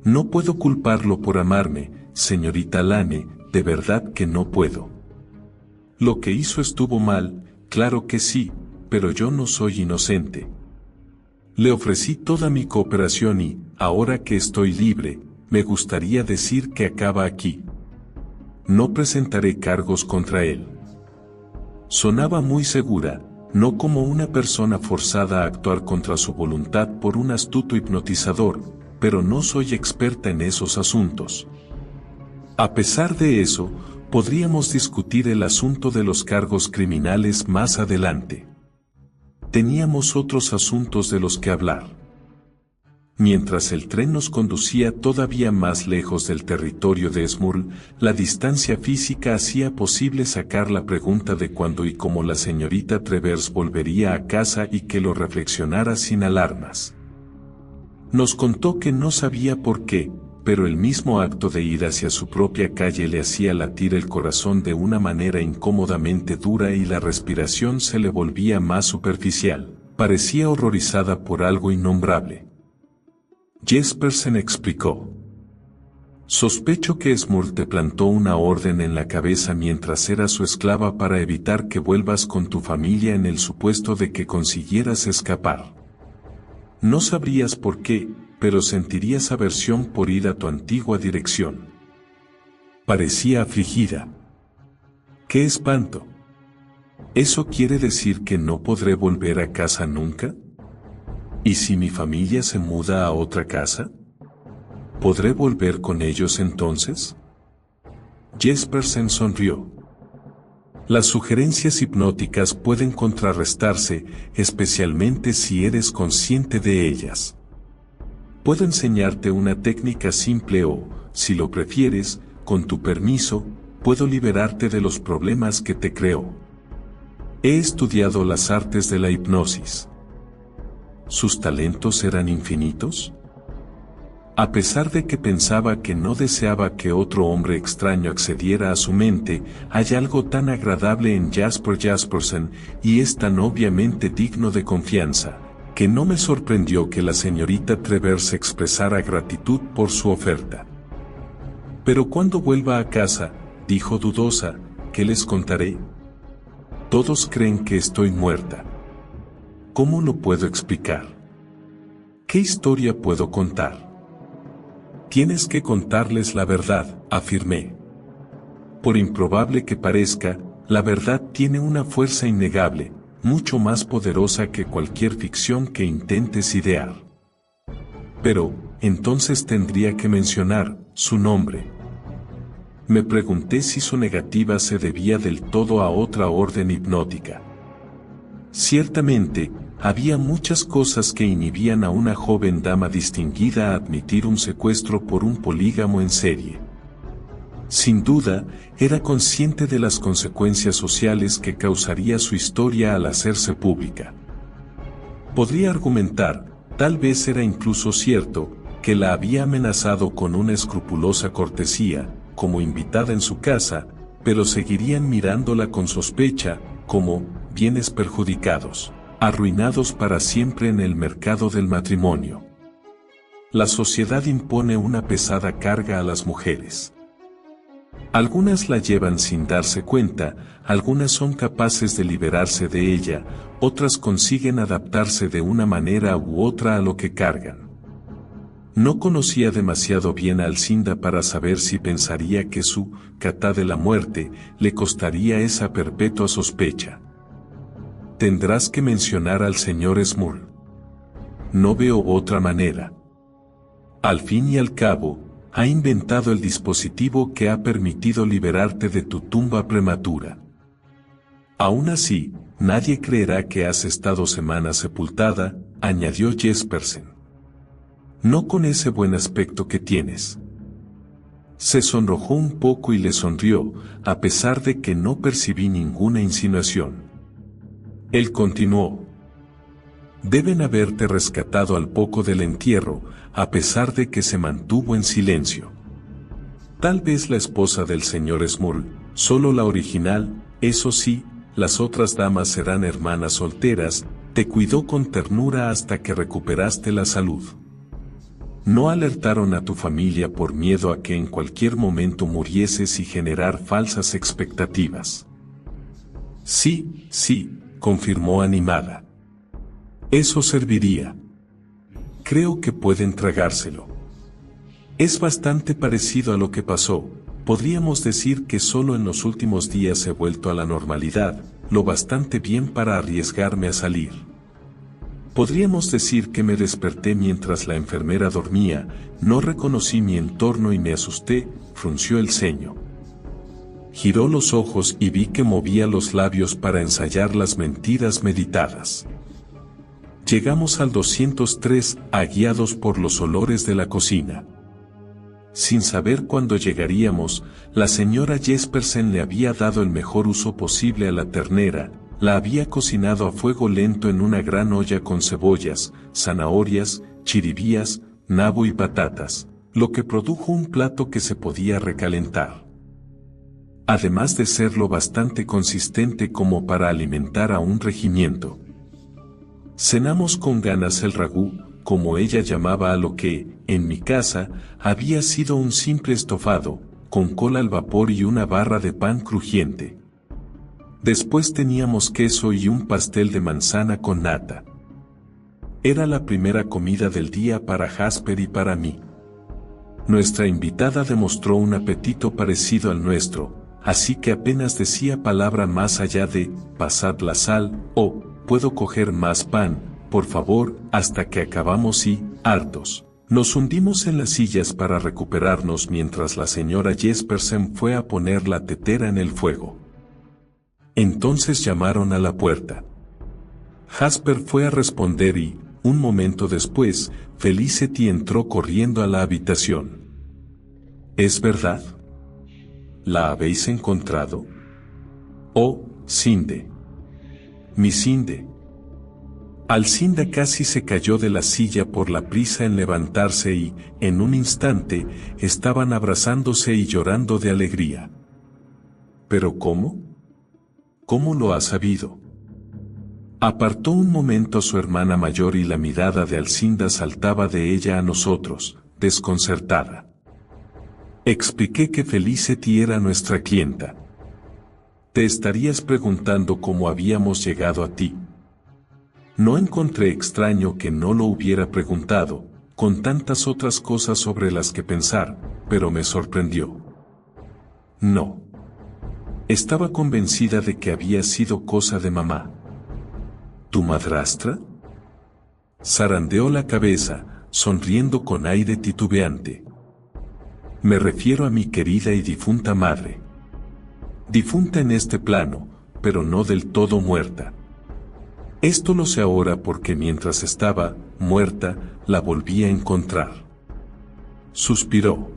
No puedo culparlo por amarme, señorita Lane, de verdad que no puedo. Lo que hizo estuvo mal, claro que sí, pero yo no soy inocente. Le ofrecí toda mi cooperación y, ahora que estoy libre, me gustaría decir que acaba aquí. No presentaré cargos contra él. Sonaba muy segura, no como una persona forzada a actuar contra su voluntad por un astuto hipnotizador, pero no soy experta en esos asuntos. A pesar de eso, podríamos discutir el asunto de los cargos criminales más adelante. Teníamos otros asuntos de los que hablar. Mientras el tren nos conducía todavía más lejos del territorio de Smurl, la distancia física hacía posible sacar la pregunta de cuándo y cómo la señorita Travers volvería a casa y que lo reflexionara sin alarmas. Nos contó que no sabía por qué, pero el mismo acto de ir hacia su propia calle le hacía latir el corazón de una manera incómodamente dura y la respiración se le volvía más superficial. Parecía horrorizada por algo innombrable. Jespersen explicó. Sospecho que Smurl te plantó una orden en la cabeza mientras era su esclava para evitar que vuelvas con tu familia en el supuesto de que consiguieras escapar. No sabrías por qué, pero sentirías aversión por ir a tu antigua dirección. Parecía afligida. ¡Qué espanto! ¿Eso quiere decir que no podré volver a casa nunca? ¿Y si mi familia se muda a otra casa? ¿Podré volver con ellos entonces? Jespersen sonrió. Las sugerencias hipnóticas pueden contrarrestarse, especialmente si eres consciente de ellas. Puedo enseñarte una técnica simple o, si lo prefieres, con tu permiso, puedo liberarte de los problemas que te creó. He estudiado las artes de la hipnosis. ¿Sus talentos eran infinitos? A pesar de que pensaba que no deseaba que otro hombre extraño accediera a su mente, hay algo tan agradable en Jasper Jaspersen, y es tan obviamente digno de confianza, que no me sorprendió que la señorita Travers expresara gratitud por su oferta. Pero cuando vuelva a casa, dijo dudosa, ¿qué les contaré? Todos creen que estoy muerta. ¿Cómo lo puedo explicar? ¿Qué historia puedo contar? Tienes que contarles la verdad, afirmé. Por improbable que parezca, la verdad tiene una fuerza innegable, mucho más poderosa que cualquier ficción que intentes idear. Pero, entonces tendría que mencionar su nombre. Me pregunté si su negativa se debía del todo a otra orden hipnótica. Ciertamente, había muchas cosas que inhibían a una joven dama distinguida a admitir un secuestro por un polígamo en serie. Sin duda, era consciente de las consecuencias sociales que causaría su historia al hacerse pública. Podría argumentar, tal vez era incluso cierto, que la había amenazado con una escrupulosa cortesía, como invitada en su casa, pero seguirían mirándola con sospecha, como bienes perjudicados, arruinados para siempre en el mercado del matrimonio. La sociedad impone una pesada carga a las mujeres. Algunas la llevan sin darse cuenta, algunas son capaces de liberarse de ella, otras consiguen adaptarse de una manera u otra a lo que cargan. No conocía demasiado bien a Alcinda para saber si pensaría que su catá de la muerte le costaría esa perpetua sospecha. Tendrás que mencionar al señor Smurl. No veo otra manera. Al fin y al cabo, ha inventado el dispositivo que ha permitido liberarte de tu tumba prematura. Aún así, nadie creerá que has estado semanas sepultada, añadió Jespersen. No con ese buen aspecto que tienes. Se sonrojó un poco y le sonrió, a pesar de que no percibí ninguna insinuación. Él continuó. Deben haberte rescatado al poco del entierro, a pesar de que se mantuvo en silencio. Tal vez la esposa del señor Smurl, solo la original, eso sí, las otras damas serán hermanas solteras, te cuidó con ternura hasta que recuperaste la salud. No alertaron a tu familia por miedo a que en cualquier momento murieses y generar falsas expectativas. Sí, confirmó animada. Eso serviría. Creo que pueden tragárselo. Es bastante parecido a lo que pasó. Podríamos decir que solo en los últimos días he vuelto a la normalidad, lo bastante bien para arriesgarme a salir. Podríamos decir que me desperté mientras la enfermera dormía, no reconocí mi entorno y me asusté, frunció el ceño. Giró los ojos y vi que movía los labios para ensayar las mentiras meditadas. Llegamos al 203, guiados por los olores de la cocina. Sin saber cuándo llegaríamos, la señora Jespersen le había dado el mejor uso posible a la ternera. La había cocinado a fuego lento en una gran olla con cebollas, zanahorias, chiribías, nabo y patatas, lo que produjo un plato que se podía recalentar. Además de serlo bastante consistente como para alimentar a un regimiento. Cenamos con ganas el ragú, como ella llamaba a lo que, en mi casa, había sido un simple estofado, con cola al vapor y una barra de pan crujiente. Después teníamos queso y un pastel de manzana con nata. Era la primera comida del día para Jasper y para mí. Nuestra invitada demostró un apetito parecido al nuestro, así que apenas decía palabra más allá de, pasad la sal, o, puedo coger más pan, por favor, hasta que acabamos y, hartos, nos hundimos en las sillas para recuperarnos mientras la señora Jespersen fue a poner la tetera en el fuego. Entonces llamaron a la puerta. Jasper fue a responder y, un momento después, Felicity entró corriendo a la habitación. ¿Es verdad? ¿La habéis encontrado? Oh, Cinde. Mi Cinde. Alcinda casi se cayó de la silla por la prisa en levantarse y, en un instante, estaban abrazándose y llorando de alegría. ¿Pero cómo? ¿Cómo lo ha sabido? Apartó un momento a su hermana mayor y la mirada de Alcinda saltaba de ella a nosotros, desconcertada. Expliqué que Felicity era nuestra clienta. Te estarías preguntando cómo habíamos llegado a ti. No encontré extraño que no lo hubiera preguntado, con tantas otras cosas sobre las que pensar, pero me sorprendió. No. Estaba convencida de que había sido cosa de mamá. ¿Tu madrastra? Zarandeó la cabeza, sonriendo con aire titubeante. Me refiero a mi querida y difunta madre. Difunta en este plano, pero no del todo muerta. Esto lo sé ahora porque mientras estaba muerta, la volví a encontrar. Suspiró.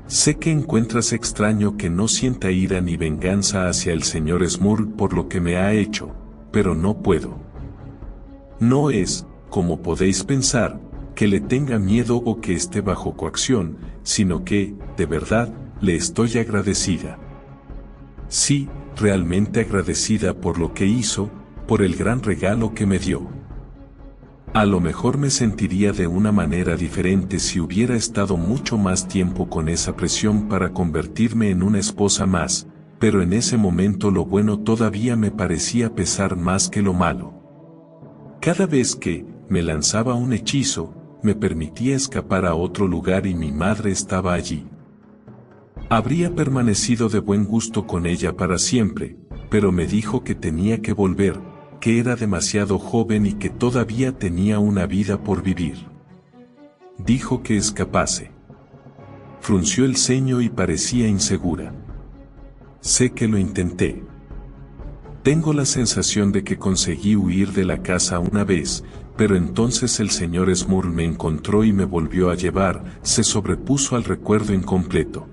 Sé que encuentras extraño que no sienta ira ni venganza hacia el señor Smurl por lo que me ha hecho, pero no puedo. No es, como podéis pensar, que le tenga miedo o que esté bajo coacción, sino que, de verdad, le estoy agradecida. Sí, realmente agradecida por lo que hizo, por el gran regalo que me dio. A lo mejor me sentiría de una manera diferente si hubiera estado mucho más tiempo con esa presión para convertirme en una esposa más, pero en ese momento lo bueno todavía me parecía pesar más que lo malo. Cada vez que me lanzaba un hechizo, me permitía escapar a otro lugar y mi madre estaba allí. Habría permanecido de buen gusto con ella para siempre, pero me dijo que tenía que volver, que era demasiado joven y que todavía tenía una vida por vivir. Dijo que escapase. Frunció el ceño y parecía insegura. Sé que lo intenté. Tengo la sensación de que conseguí huir de la casa una vez, pero entonces el señor Smurl me encontró y me volvió a llevar, se sobrepuso al recuerdo incompleto.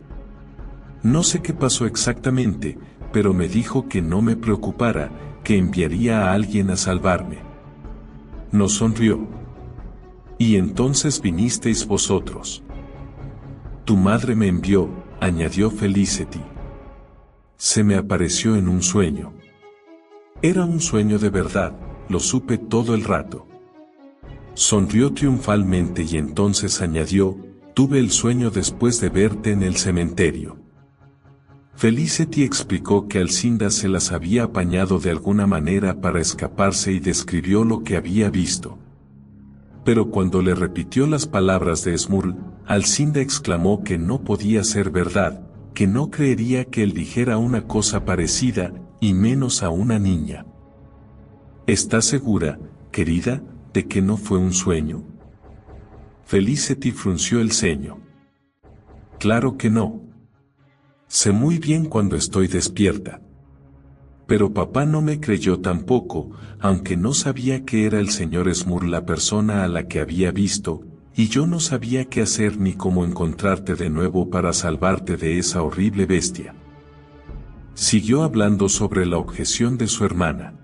No sé qué pasó exactamente, pero me dijo que no me preocupara, que enviaría a alguien a salvarme. Nos sonrió. Y entonces vinisteis vosotros. Tu madre me envió, añadió Felicity. Se me apareció en un sueño. Era un sueño de verdad, lo supe todo el rato. Sonrió triunfalmente y entonces añadió, tuve el sueño después de verte en el cementerio. Felicity explicó que Alcinda se las había apañado de alguna manera para escaparse y describió lo que había visto. Pero cuando le repitió las palabras de Smurl, Alcinda exclamó que no podía ser verdad, que no creería que él dijera una cosa parecida, y menos a una niña. ¿Estás segura, querida, de que no fue un sueño? Felicity frunció el ceño. Claro que no. Sé muy bien cuando estoy despierta. Pero papá no me creyó tampoco, aunque no sabía que era el señor Smurl la persona a la que había visto, y yo no sabía qué hacer ni cómo encontrarte de nuevo para salvarte de esa horrible bestia. Siguió hablando sobre la objeción de su hermana.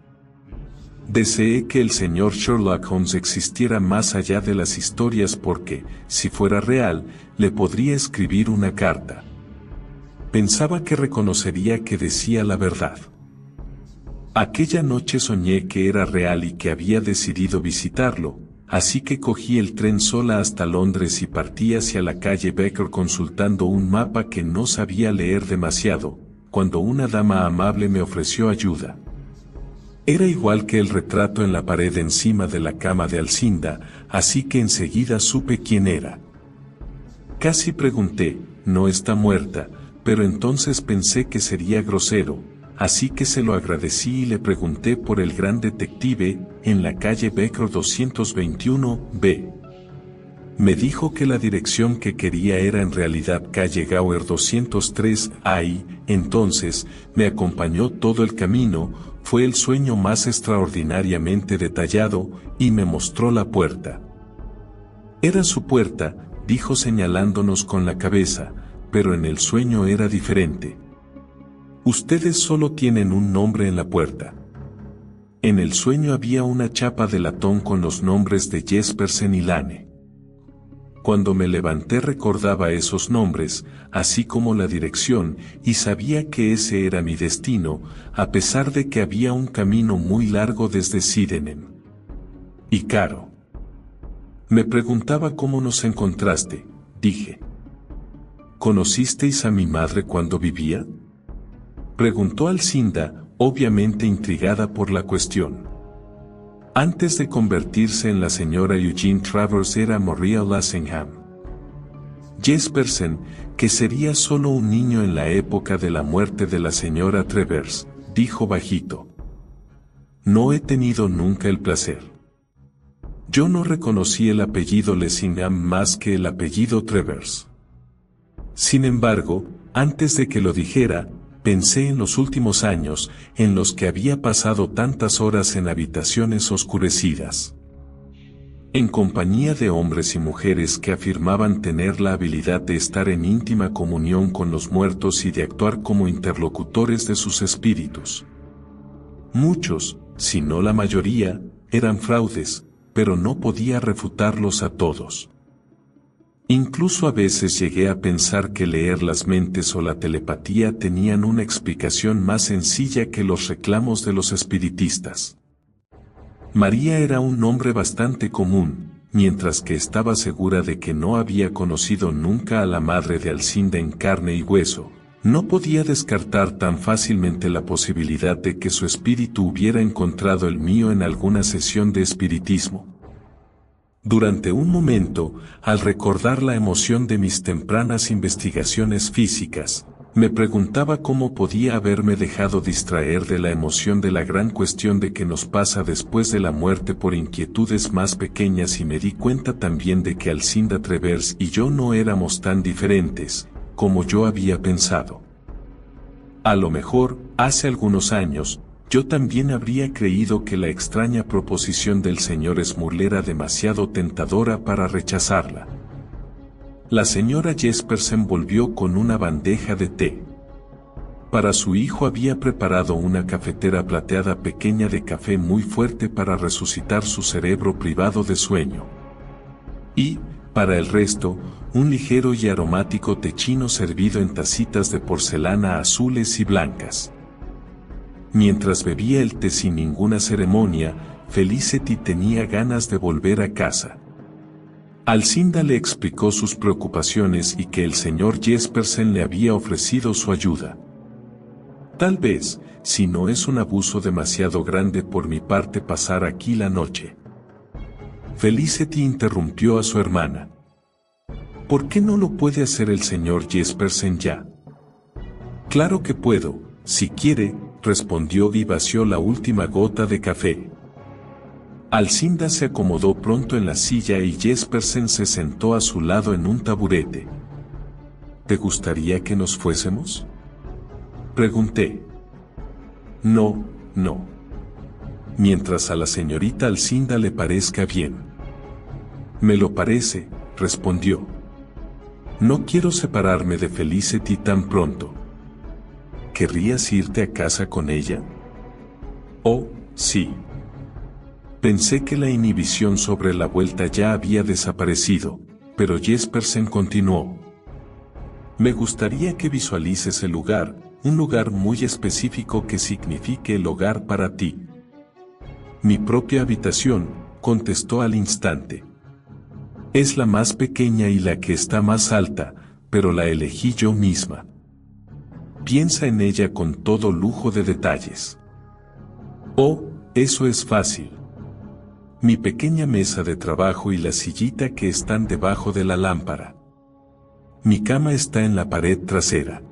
Deseé que el señor Sherlock Holmes existiera más allá de las historias porque, si fuera real, le podría escribir una carta. Pensaba que reconocería que decía la verdad. Aquella noche soñé que era real y que había decidido visitarlo, así que cogí el tren sola hasta Londres y partí hacia la calle Baker consultando un mapa que no sabía leer demasiado, cuando una dama amable me ofreció ayuda. Era igual que el retrato en la pared encima de la cama de Alcinda, así que enseguida supe quién era. Casi pregunté, ¿no está muerta?, pero entonces pensé que sería grosero, así que se lo agradecí y le pregunté por el gran detective, en la calle Baker 221B. Me dijo que la dirección que quería era en realidad calle Gower 203 ahí, entonces, me acompañó todo el camino, fue el sueño más extraordinariamente detallado, y me mostró la puerta. Era su puerta, dijo señalándonos con la cabeza, pero en el sueño era diferente. Ustedes solo tienen un nombre en la puerta. En el sueño había una chapa de latón con los nombres de Jespersen y Lane. Cuando me levanté recordaba esos nombres, así como la dirección, y sabía que ese era mi destino, a pesar de que había un camino muy largo desde Sydenham. Y caro. Me preguntaba cómo nos encontraste, dije. ¿Conocisteis a mi madre cuando vivía? Preguntó Alcinda, obviamente intrigada por la cuestión. Antes de convertirse en la señora Eugene Travers era Maria Lessingham. Jespersen, que sería solo un niño en la época de la muerte de la señora Travers, dijo bajito. No he tenido nunca el placer. Yo no reconocí el apellido Lessingham más que el apellido Travers. Sin embargo, antes de que lo dijera, pensé en los últimos años, en los que había pasado tantas horas en habitaciones oscurecidas. En compañía de hombres y mujeres que afirmaban tener la habilidad de estar en íntima comunión con los muertos y de actuar como interlocutores de sus espíritus. Muchos, si no la mayoría, eran fraudes, pero no podía refutarlos a todos. Incluso a veces llegué a pensar que leer las mentes o la telepatía tenían una explicación más sencilla que los reclamos de los espiritistas. María era un nombre bastante común, mientras que estaba segura de que no había conocido nunca a la madre de Alcinda en carne y hueso. No podía descartar tan fácilmente la posibilidad de que su espíritu hubiera encontrado el mío en alguna sesión de espiritismo. Durante un momento, al recordar la emoción de mis tempranas investigaciones físicas, me preguntaba cómo podía haberme dejado distraer de la emoción de la gran cuestión de qué nos pasa después de la muerte por inquietudes más pequeñas, y me di cuenta también de que Alcinda Travers y yo no éramos tan diferentes, como yo había pensado. A lo mejor, hace algunos años, yo también habría creído que la extraña proposición del señor Smurl era demasiado tentadora para rechazarla. La señora Jespersen volvió con una bandeja de té. Para su hijo había preparado una cafetera plateada pequeña de café muy fuerte para resucitar su cerebro privado de sueño. Y, para el resto, un ligero y aromático té chino servido en tacitas de porcelana azules y blancas. Mientras bebía el té sin ninguna ceremonia, Felicity tenía ganas de volver a casa. Alcinda le explicó sus preocupaciones y que el señor Jespersen le había ofrecido su ayuda. Tal vez, si no es un abuso demasiado grande por mi parte pasar aquí la noche. Felicity interrumpió a su hermana. ¿Por qué no lo puede hacer el señor Jespersen ya? Claro que puedo, si quiere, respondió y vació la última gota de café. Alcinda se acomodó pronto en la silla y Jespersen se sentó a su lado en un taburete. ¿Te gustaría que nos fuésemos? Pregunté. No, no. Mientras a la señorita Alcinda le parezca bien. Me lo parece, respondió. No quiero separarme de Felicity tan pronto. ¿Querrías irte a casa con ella? Oh, sí. Pensé que la inhibición sobre la vuelta ya había desaparecido, pero Jespersen continuó. Me gustaría que visualices el lugar, un lugar muy específico que signifique el hogar para ti. Mi propia habitación, contestó al instante. Es la más pequeña y la que está más alta, pero la elegí yo misma. Piensa en ella con todo lujo de detalles. Oh, eso es fácil. Mi pequeña mesa de trabajo y la sillita que están debajo de la lámpara. Mi cama está en la pared trasera.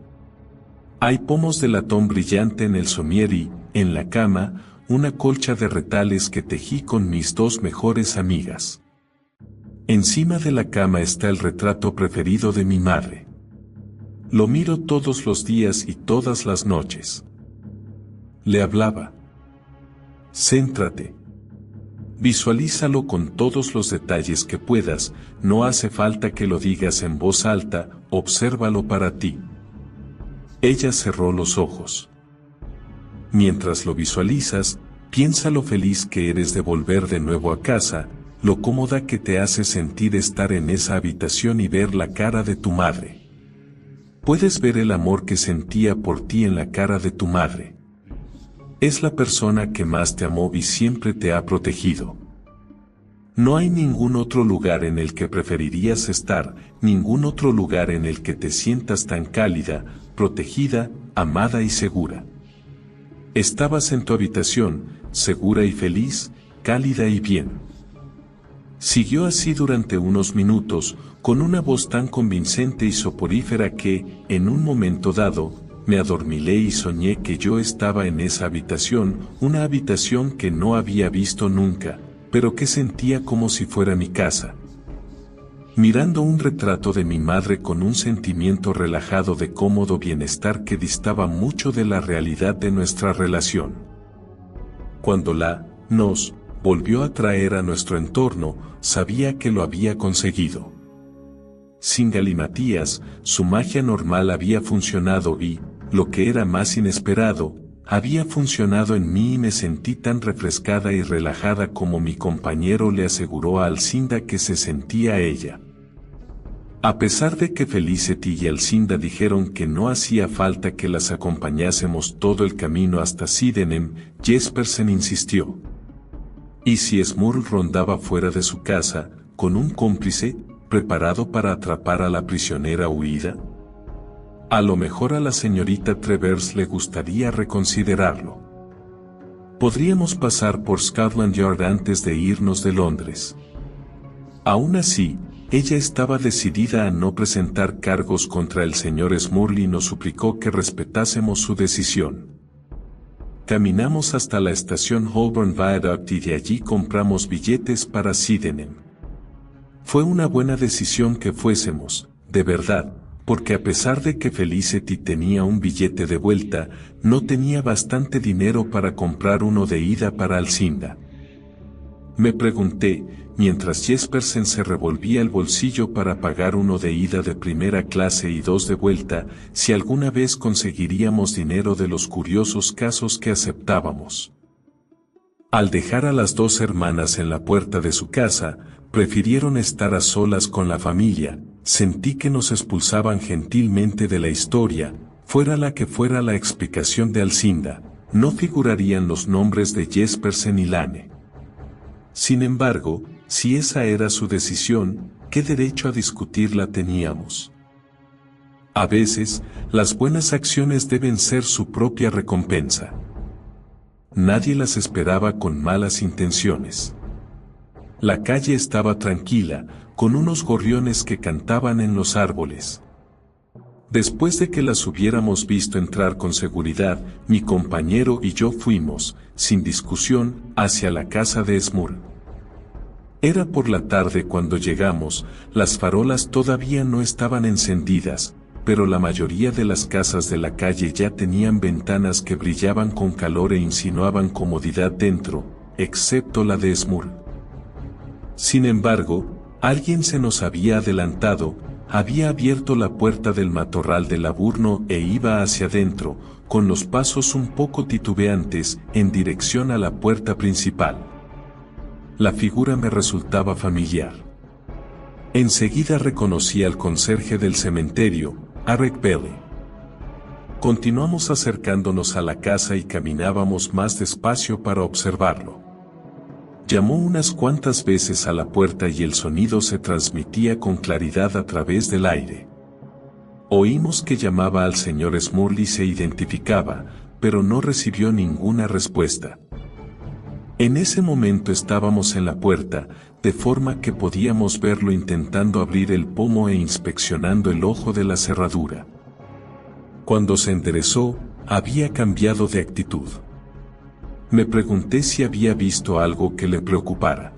Hay pomos de latón brillante en el somier y, en la cama, una colcha de retales que tejí con mis dos mejores amigas. Encima de la cama está el retrato preferido de mi madre. Lo miro todos los días y todas las noches. Le hablaba. Céntrate. Visualízalo con todos los detalles que puedas, no hace falta que lo digas en voz alta, obsérvalo para ti. Ella cerró los ojos. Mientras lo visualizas, piensa lo feliz que eres de volver de nuevo a casa, lo cómoda que te hace sentir estar en esa habitación y ver la cara de tu madre. Puedes ver el amor que sentía por ti en la cara de tu madre. Es la persona que más te amó y siempre te ha protegido. No hay ningún otro lugar en el que preferirías estar, ningún otro lugar en el que te sientas tan cálida, protegida, amada y segura. Estabas en tu habitación, segura y feliz, cálida y bien. Siguió así durante unos minutos, con una voz tan convincente y soporífera que, en un momento dado, me adormilé y soñé que yo estaba en esa habitación, una habitación que no había visto nunca, pero que sentía como si fuera mi casa. Mirando un retrato de mi madre con un sentimiento relajado de cómodo bienestar que distaba mucho de la realidad de nuestra relación. Cuando nos volvió a traer a nuestro entorno, sabía que lo había conseguido. Sin galimatías, su magia normal había funcionado y, lo que era más inesperado, había funcionado en mí y me sentí tan refrescada y relajada como mi compañero le aseguró a Alcinda que se sentía ella. A pesar de que Felicity y Alcinda dijeron que no hacía falta que las acompañásemos todo el camino hasta Sydenham, Jespersen insistió. ¿Y si Smurl rondaba fuera de su casa, con un cómplice, preparado para atrapar a la prisionera huida? A lo mejor a la señorita Travers le gustaría reconsiderarlo. Podríamos pasar por Scotland Yard antes de irnos de Londres. Aún así, ella estaba decidida a no presentar cargos contra el señor Smurl y nos suplicó que respetásemos su decisión. Caminamos hasta la estación Holborn Viaduct y de allí compramos billetes para Sydenham. Fue una buena decisión que fuésemos, de verdad, porque a pesar de que Felicity tenía un billete de vuelta, no tenía bastante dinero para comprar uno de ida para Alcinda. Me pregunté, mientras Jespersen se revolvía el bolsillo para pagar uno de ida de primera clase y dos de vuelta, si alguna vez conseguiríamos dinero de los curiosos casos que aceptábamos. Al dejar a las dos hermanas en la puerta de su casa, prefirieron estar a solas con la familia. Sentí que nos expulsaban gentilmente de la historia, fuera la que fuera la explicación de Alcinda, no figurarían los nombres de Jespersen y Lane. Sin embargo, si esa era su decisión, ¿qué derecho a discutirla teníamos? A veces, las buenas acciones deben ser su propia recompensa. Nadie las esperaba con malas intenciones. La calle estaba tranquila, con unos gorriones que cantaban en los árboles. Después de que las hubiéramos visto entrar con seguridad, mi compañero y yo fuimos, sin discusión, hacia la casa de Smurl. Era por la tarde cuando llegamos, las farolas todavía no estaban encendidas, pero la mayoría de las casas de la calle ya tenían ventanas que brillaban con calor e insinuaban comodidad dentro, excepto la de Smurl. Sin embargo, alguien se nos había adelantado, había abierto la puerta del matorral de Laburno e iba hacia adentro, con los pasos un poco titubeantes, en dirección a la puerta principal. La figura me resultaba familiar. Enseguida reconocí al conserje del cementerio, Arek Bailey. Continuamos acercándonos a la casa y caminábamos más despacio para observarlo. Llamó unas cuantas veces a la puerta y el sonido se transmitía con claridad a través del aire. Oímos que llamaba al señor Smurl y se identificaba, pero no recibió ninguna respuesta. En ese momento estábamos en la puerta, de forma que podíamos verlo intentando abrir el pomo e inspeccionando el ojo de la cerradura. Cuando se enderezó, había cambiado de actitud. Me pregunté si había visto algo que le preocupara.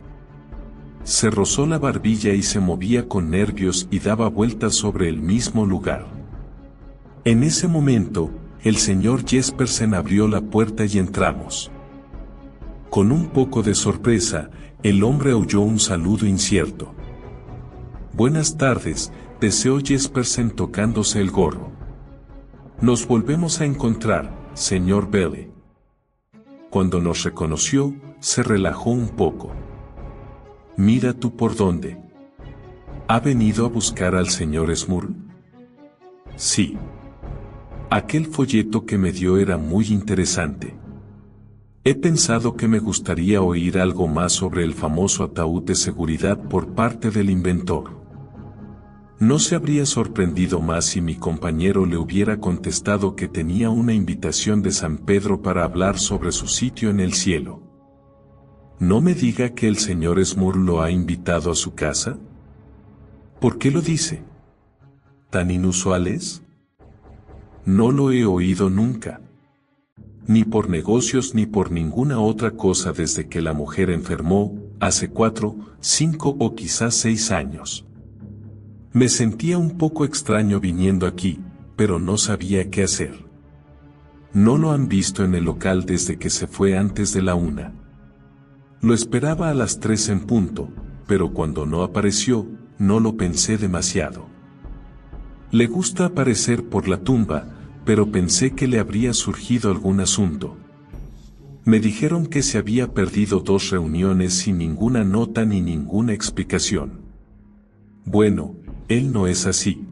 se rozó la barbilla y se movía con nervios y daba vueltas sobre el mismo lugar. En ese momento, el señor Jespersen abrió la puerta y entramos. Con un poco de sorpresa, el hombre oyó un saludo incierto. «Buenas tardes», deseó Jespersen tocándose el gorro. «Nos volvemos a encontrar, señor Belle». Cuando nos reconoció, se relajó un poco. «Mira tú por dónde. ¿Ha venido a buscar al señor Smurl?» «Sí. Aquel folleto que me dio era muy interesante. He pensado que me gustaría oír algo más sobre el famoso ataúd de seguridad por parte del inventor. No se habría sorprendido más si mi compañero le hubiera contestado que tenía una invitación de San Pedro para hablar sobre su sitio en el cielo. No me diga que el señor Smurl lo ha invitado a su casa. ¿Por qué lo dice? ¿Tan inusual es? No lo he oído nunca. Ni por negocios ni por ninguna otra cosa desde que la mujer enfermó, hace 4, 5 o quizás 6 años. Me sentía un poco extraño viniendo aquí, pero no sabía qué hacer. No lo han visto en el local desde que se fue antes de la 1. Lo esperaba a las 3 en punto, pero cuando no apareció, no lo pensé demasiado. Le gusta aparecer por la tumba, pero pensé que le habría surgido algún asunto. Me dijeron que se había perdido 2 reuniones sin ninguna nota ni ninguna explicación. Bueno, él no es así.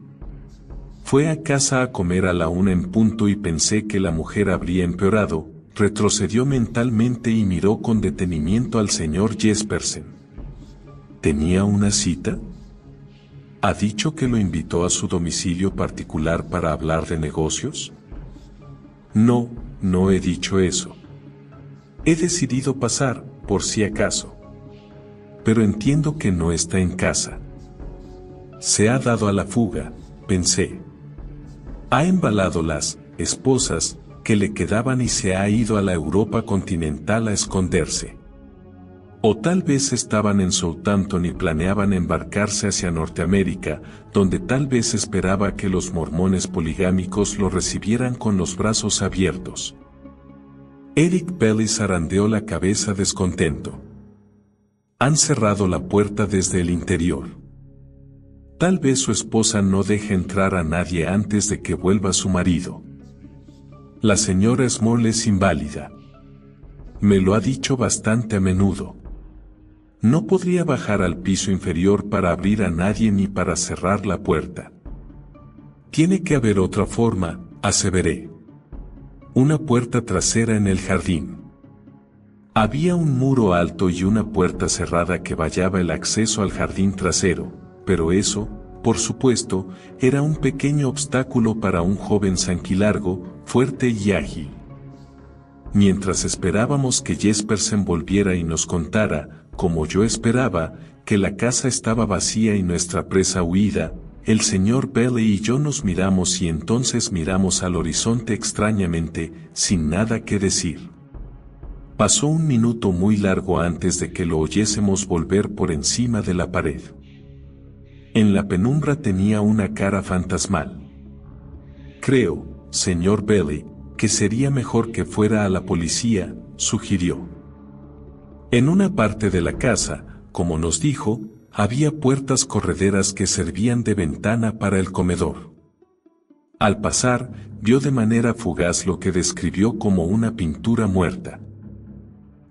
Fue a casa a comer a la 1 en punto y pensé que la mujer habría empeorado, retrocedió mentalmente y miró con detenimiento al señor Jespersen. ¿Tenía una cita? ¿Ha dicho que lo invitó a su domicilio particular para hablar de negocios? No, no he dicho eso. He decidido pasar, por si acaso. Pero entiendo que no está en casa. Se ha dado a la fuga, pensé. Ha embalado las esposas que le quedaban y se ha ido a la Europa continental a esconderse. O tal vez estaban en Southampton y planeaban embarcarse hacia Norteamérica, donde tal vez esperaba que los mormones poligámicos lo recibieran con los brazos abiertos. Eric Belly zarandeó la cabeza descontento. Han cerrado la puerta desde el interior. Tal vez su esposa no deje entrar a nadie antes de que vuelva su marido. La señora Smurl es inválida. Me lo ha dicho bastante a menudo. No podría bajar al piso inferior para abrir a nadie ni para cerrar la puerta. Tiene que haber otra forma, aseveré. Una puerta trasera en el jardín. Había un muro alto y una puerta cerrada que vallaba el acceso al jardín trasero, pero eso, por supuesto, era un pequeño obstáculo para un joven sanguilargo, fuerte y ágil. Mientras esperábamos que Jespersen volviera y nos contara, como yo esperaba, que la casa estaba vacía y nuestra presa huida, el señor Belle y yo nos miramos y entonces miramos al horizonte extrañamente, sin nada que decir. Pasó un minuto muy largo antes de que lo oyésemos volver por encima de la pared. En la penumbra tenía una cara fantasmal. Creo, señor Belle, que sería mejor que fuera a la policía, sugirió. En una parte de la casa, como nos dijo, había puertas correderas que servían de ventana para el comedor. Al pasar, vio de manera fugaz lo que describió como una pintura muerta.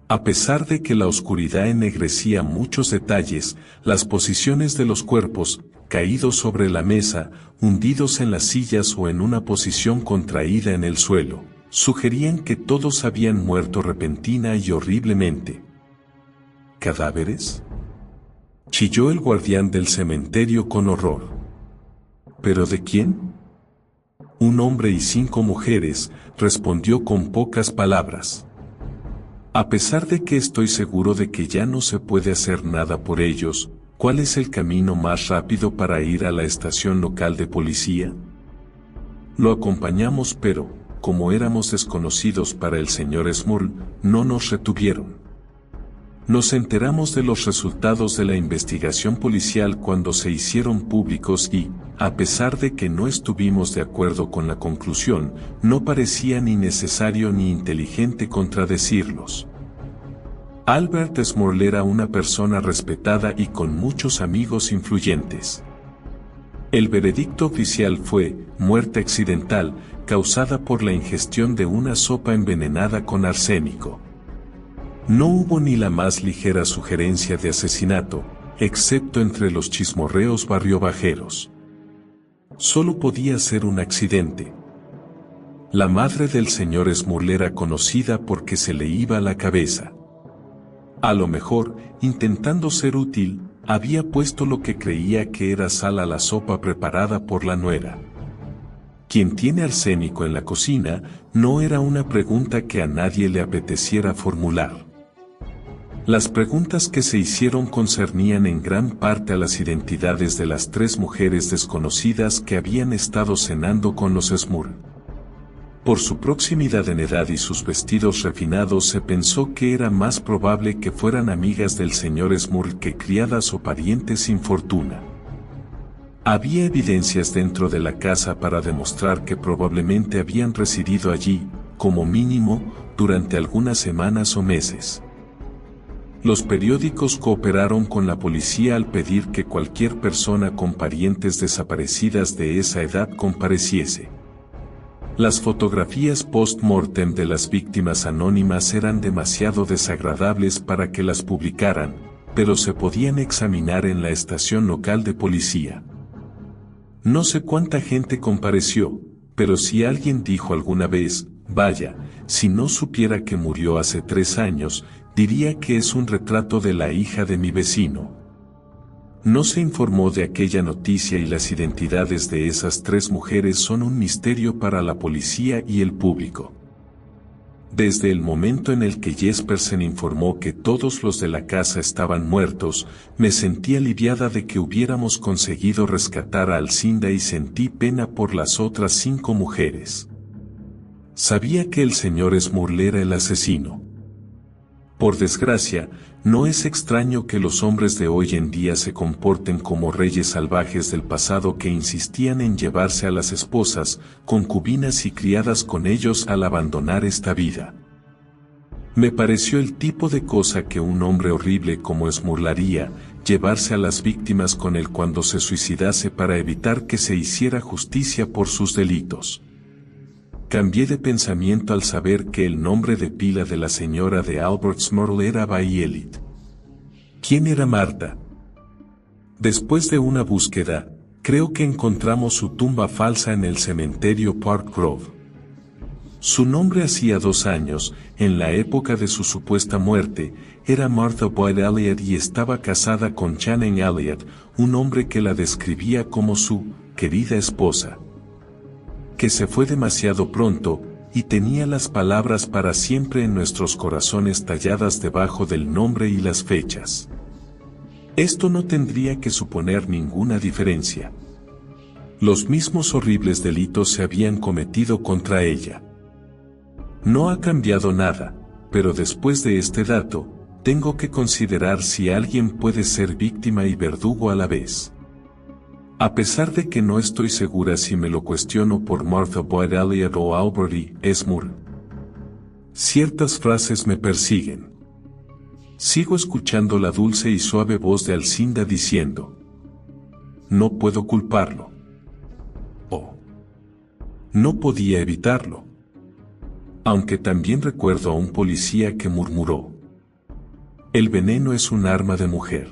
A pesar de que la oscuridad ennegrecía muchos detalles, las posiciones de los cuerpos, caídos sobre la mesa, hundidos en las sillas o en una posición contraída en el suelo, sugerían que todos habían muerto repentina y horriblemente. ¿Cadáveres?, chilló el guardián del cementerio con horror. ¿Pero de quién? Un hombre y 5 mujeres, respondió con pocas palabras. A pesar de que estoy seguro de que ya no se puede hacer nada por ellos, ¿cuál es el camino más rápido para ir a la estación local de policía? Lo acompañamos, pero, como éramos desconocidos para el señor Smurl, no nos retuvieron. Nos enteramos de los resultados de la investigación policial cuando se hicieron públicos y, a pesar de que no estuvimos de acuerdo con la conclusión, no parecía ni necesario ni inteligente contradecirlos. Albert Smurl era una persona respetada y con muchos amigos influyentes. El veredicto oficial fue muerte accidental, causada por la ingestión de una sopa envenenada con arsénico. No hubo ni la más ligera sugerencia de asesinato, excepto entre los chismorreos barriobajeros. Solo podía ser un accidente. La madre del señor Smurl era conocida porque se le iba la cabeza. A lo mejor, intentando ser útil, había puesto lo que creía que era sal a la sopa preparada por la nuera. ¿Quién tiene arsénico en la cocina? No era una pregunta que a nadie le apeteciera formular. Las preguntas que se hicieron concernían en gran parte a las identidades de las 3 mujeres desconocidas que habían estado cenando con los Smurl. Por su proximidad en edad y sus vestidos refinados se pensó que era más probable que fueran amigas del señor Smurl que criadas o parientes sin fortuna. Había evidencias dentro de la casa para demostrar que probablemente habían residido allí, como mínimo, durante algunas semanas o meses. Los periódicos cooperaron con la policía al pedir que cualquier persona con parientes desaparecidas de esa edad compareciese. Las fotografías post-mortem de las víctimas anónimas eran demasiado desagradables para que las publicaran, pero se podían examinar en la estación local de policía. No sé cuánta gente compareció, pero si alguien dijo alguna vez, vaya, si no supiera que murió hace 3 años, diría que es un retrato de la hija de mi vecino. No se informó de aquella noticia y las identidades de esas 3 mujeres son un misterio para la policía y el público. Desde el momento en el que Jespersen informó que todos los de la casa estaban muertos, me sentí aliviada de que hubiéramos conseguido rescatar a Alcinda y sentí pena por las otras 5 mujeres. Sabía que el señor Smurl era el asesino. Por desgracia, no es extraño que los hombres de hoy en día se comporten como reyes salvajes del pasado que insistían en llevarse a las esposas, concubinas y criadas con ellos al abandonar esta vida. Me pareció el tipo de cosa que un hombre horrible como Smurl haría, llevarse a las víctimas con él cuando se suicidase para evitar que se hiciera justicia por sus delitos. Cambié de pensamiento al saber que el nombre de pila de la señora de Albert Smurl era Violet. ¿Quién era Marta? Después de una búsqueda, creo que encontramos su tumba falsa en el cementerio Park Grove. Su nombre hacía 2 años, en la época de su supuesta muerte, era Martha Boyd Elliott y estaba casada con Channing Elliott, un hombre que la describía como su querida esposa, que se fue demasiado pronto, y tenía las palabras para siempre en nuestros corazones talladas debajo del nombre y las fechas. Esto no tendría que suponer ninguna diferencia. Los mismos horribles delitos se habían cometido contra ella. No ha cambiado nada, pero después de este dato, tengo que considerar si alguien puede ser víctima y verdugo a la vez. A pesar de que no estoy segura si me lo cuestiono por Martha Boyd Elliott o Albert Smurl. Ciertas frases me persiguen. Sigo escuchando la dulce y suave voz de Alcinda diciendo: no puedo culparlo. Oh. No podía evitarlo. Aunque también recuerdo a un policía que murmuró: el veneno es un arma de mujer.